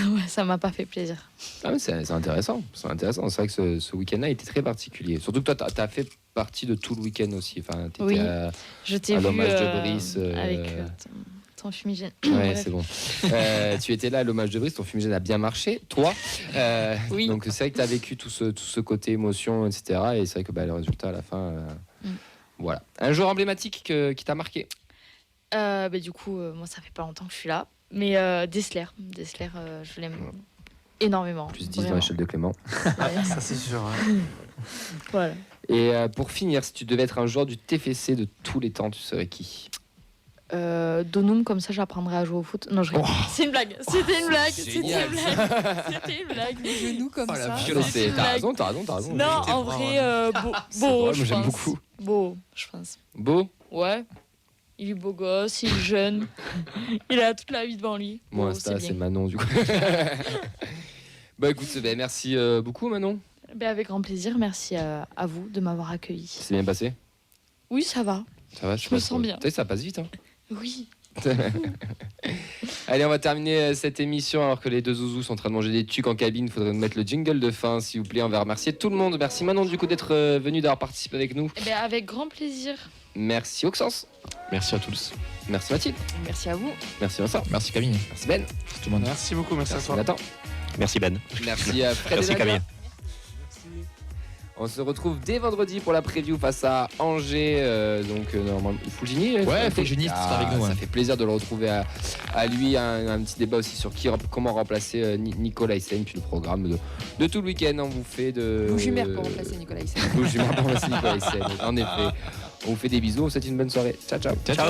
Ouais, ça m'a pas fait plaisir. Ah mais c'est intéressant. C'est vrai que ce week-end-là était très particulier. Surtout que toi, t'as fait partie de tout le week-end aussi. Enfin, t'étais oui, je t'ai vu l'hommage de Brice. Avec ton fumigène. Ouais, c'est bon. Tu étais là à l'hommage de Brice. Ton fumigène a bien marché. Toi. Oui. Donc c'est vrai que t'as vécu tout ce côté émotion, etc. Et c'est vrai que le résultat à la fin, voilà. Un joueur emblématique qui t'a marqué? Du coup, moi, ça fait pas longtemps que je suis là. Mais Dessler, je l'aime énormément. Plus 10 dans l'échelle de Clément. Ça, c'est sûr. Hein. Voilà. Et pour finir, si tu devais être un joueur du TFC de tous les temps, tu serais qui? Donum, comme ça j'apprendrai à jouer au foot. Non, je rigole. C'est une blague. C'était une blague. C'était une blague. Les genoux comme ça. T'as raison. Non, en vrai, beau, je pense. J'aime beaucoup. Beau, je pense. Beau? Ouais. Il est beau gosse, il est jeune, il a toute la vie devant lui. Moi, c'est Manon, du coup. Écoute, merci beaucoup, Manon. Avec grand plaisir, merci à vous de m'avoir accueilli. C'est bien passé? Oui, ça va. Ça va, je me sens bien. Ça passe vite, hein? Oui. Allez, on va terminer cette émission alors que les deux zouzous sont en train de manger des tucs en cabine. Il faudrait nous mettre le jingle de fin, s'il vous plaît. On va remercier tout le monde. Merci Manon, du coup, d'être venu, d'avoir participé avec nous. Avec grand plaisir. Merci Auxence. Merci à tous. Merci Mathilde. Merci à vous. Merci Vincent. Merci Camille. Merci Ben. Merci tout le monde. Merci beaucoup. Merci à toi. Nathan. Merci Ben. Merci à Fred. Merci Camille. On se retrouve dès vendredi pour la preview face à Angers. Normalement, Fulgini. Ouais, Fulgini sera avec nous. Ça fait plaisir de le retrouver à lui. Un petit débat aussi sur comment remplacer Nicolas Hyssen. Puis le programme de tout le week-end. On vous fait de. Lou Jumer pour remplacer Nicolas Hyssen. Lou Jumer pour remplacer Nicolas Hyssen. En effet. On vous fait des bisous. On vous souhaite une bonne soirée. Ciao, ciao. Ciao.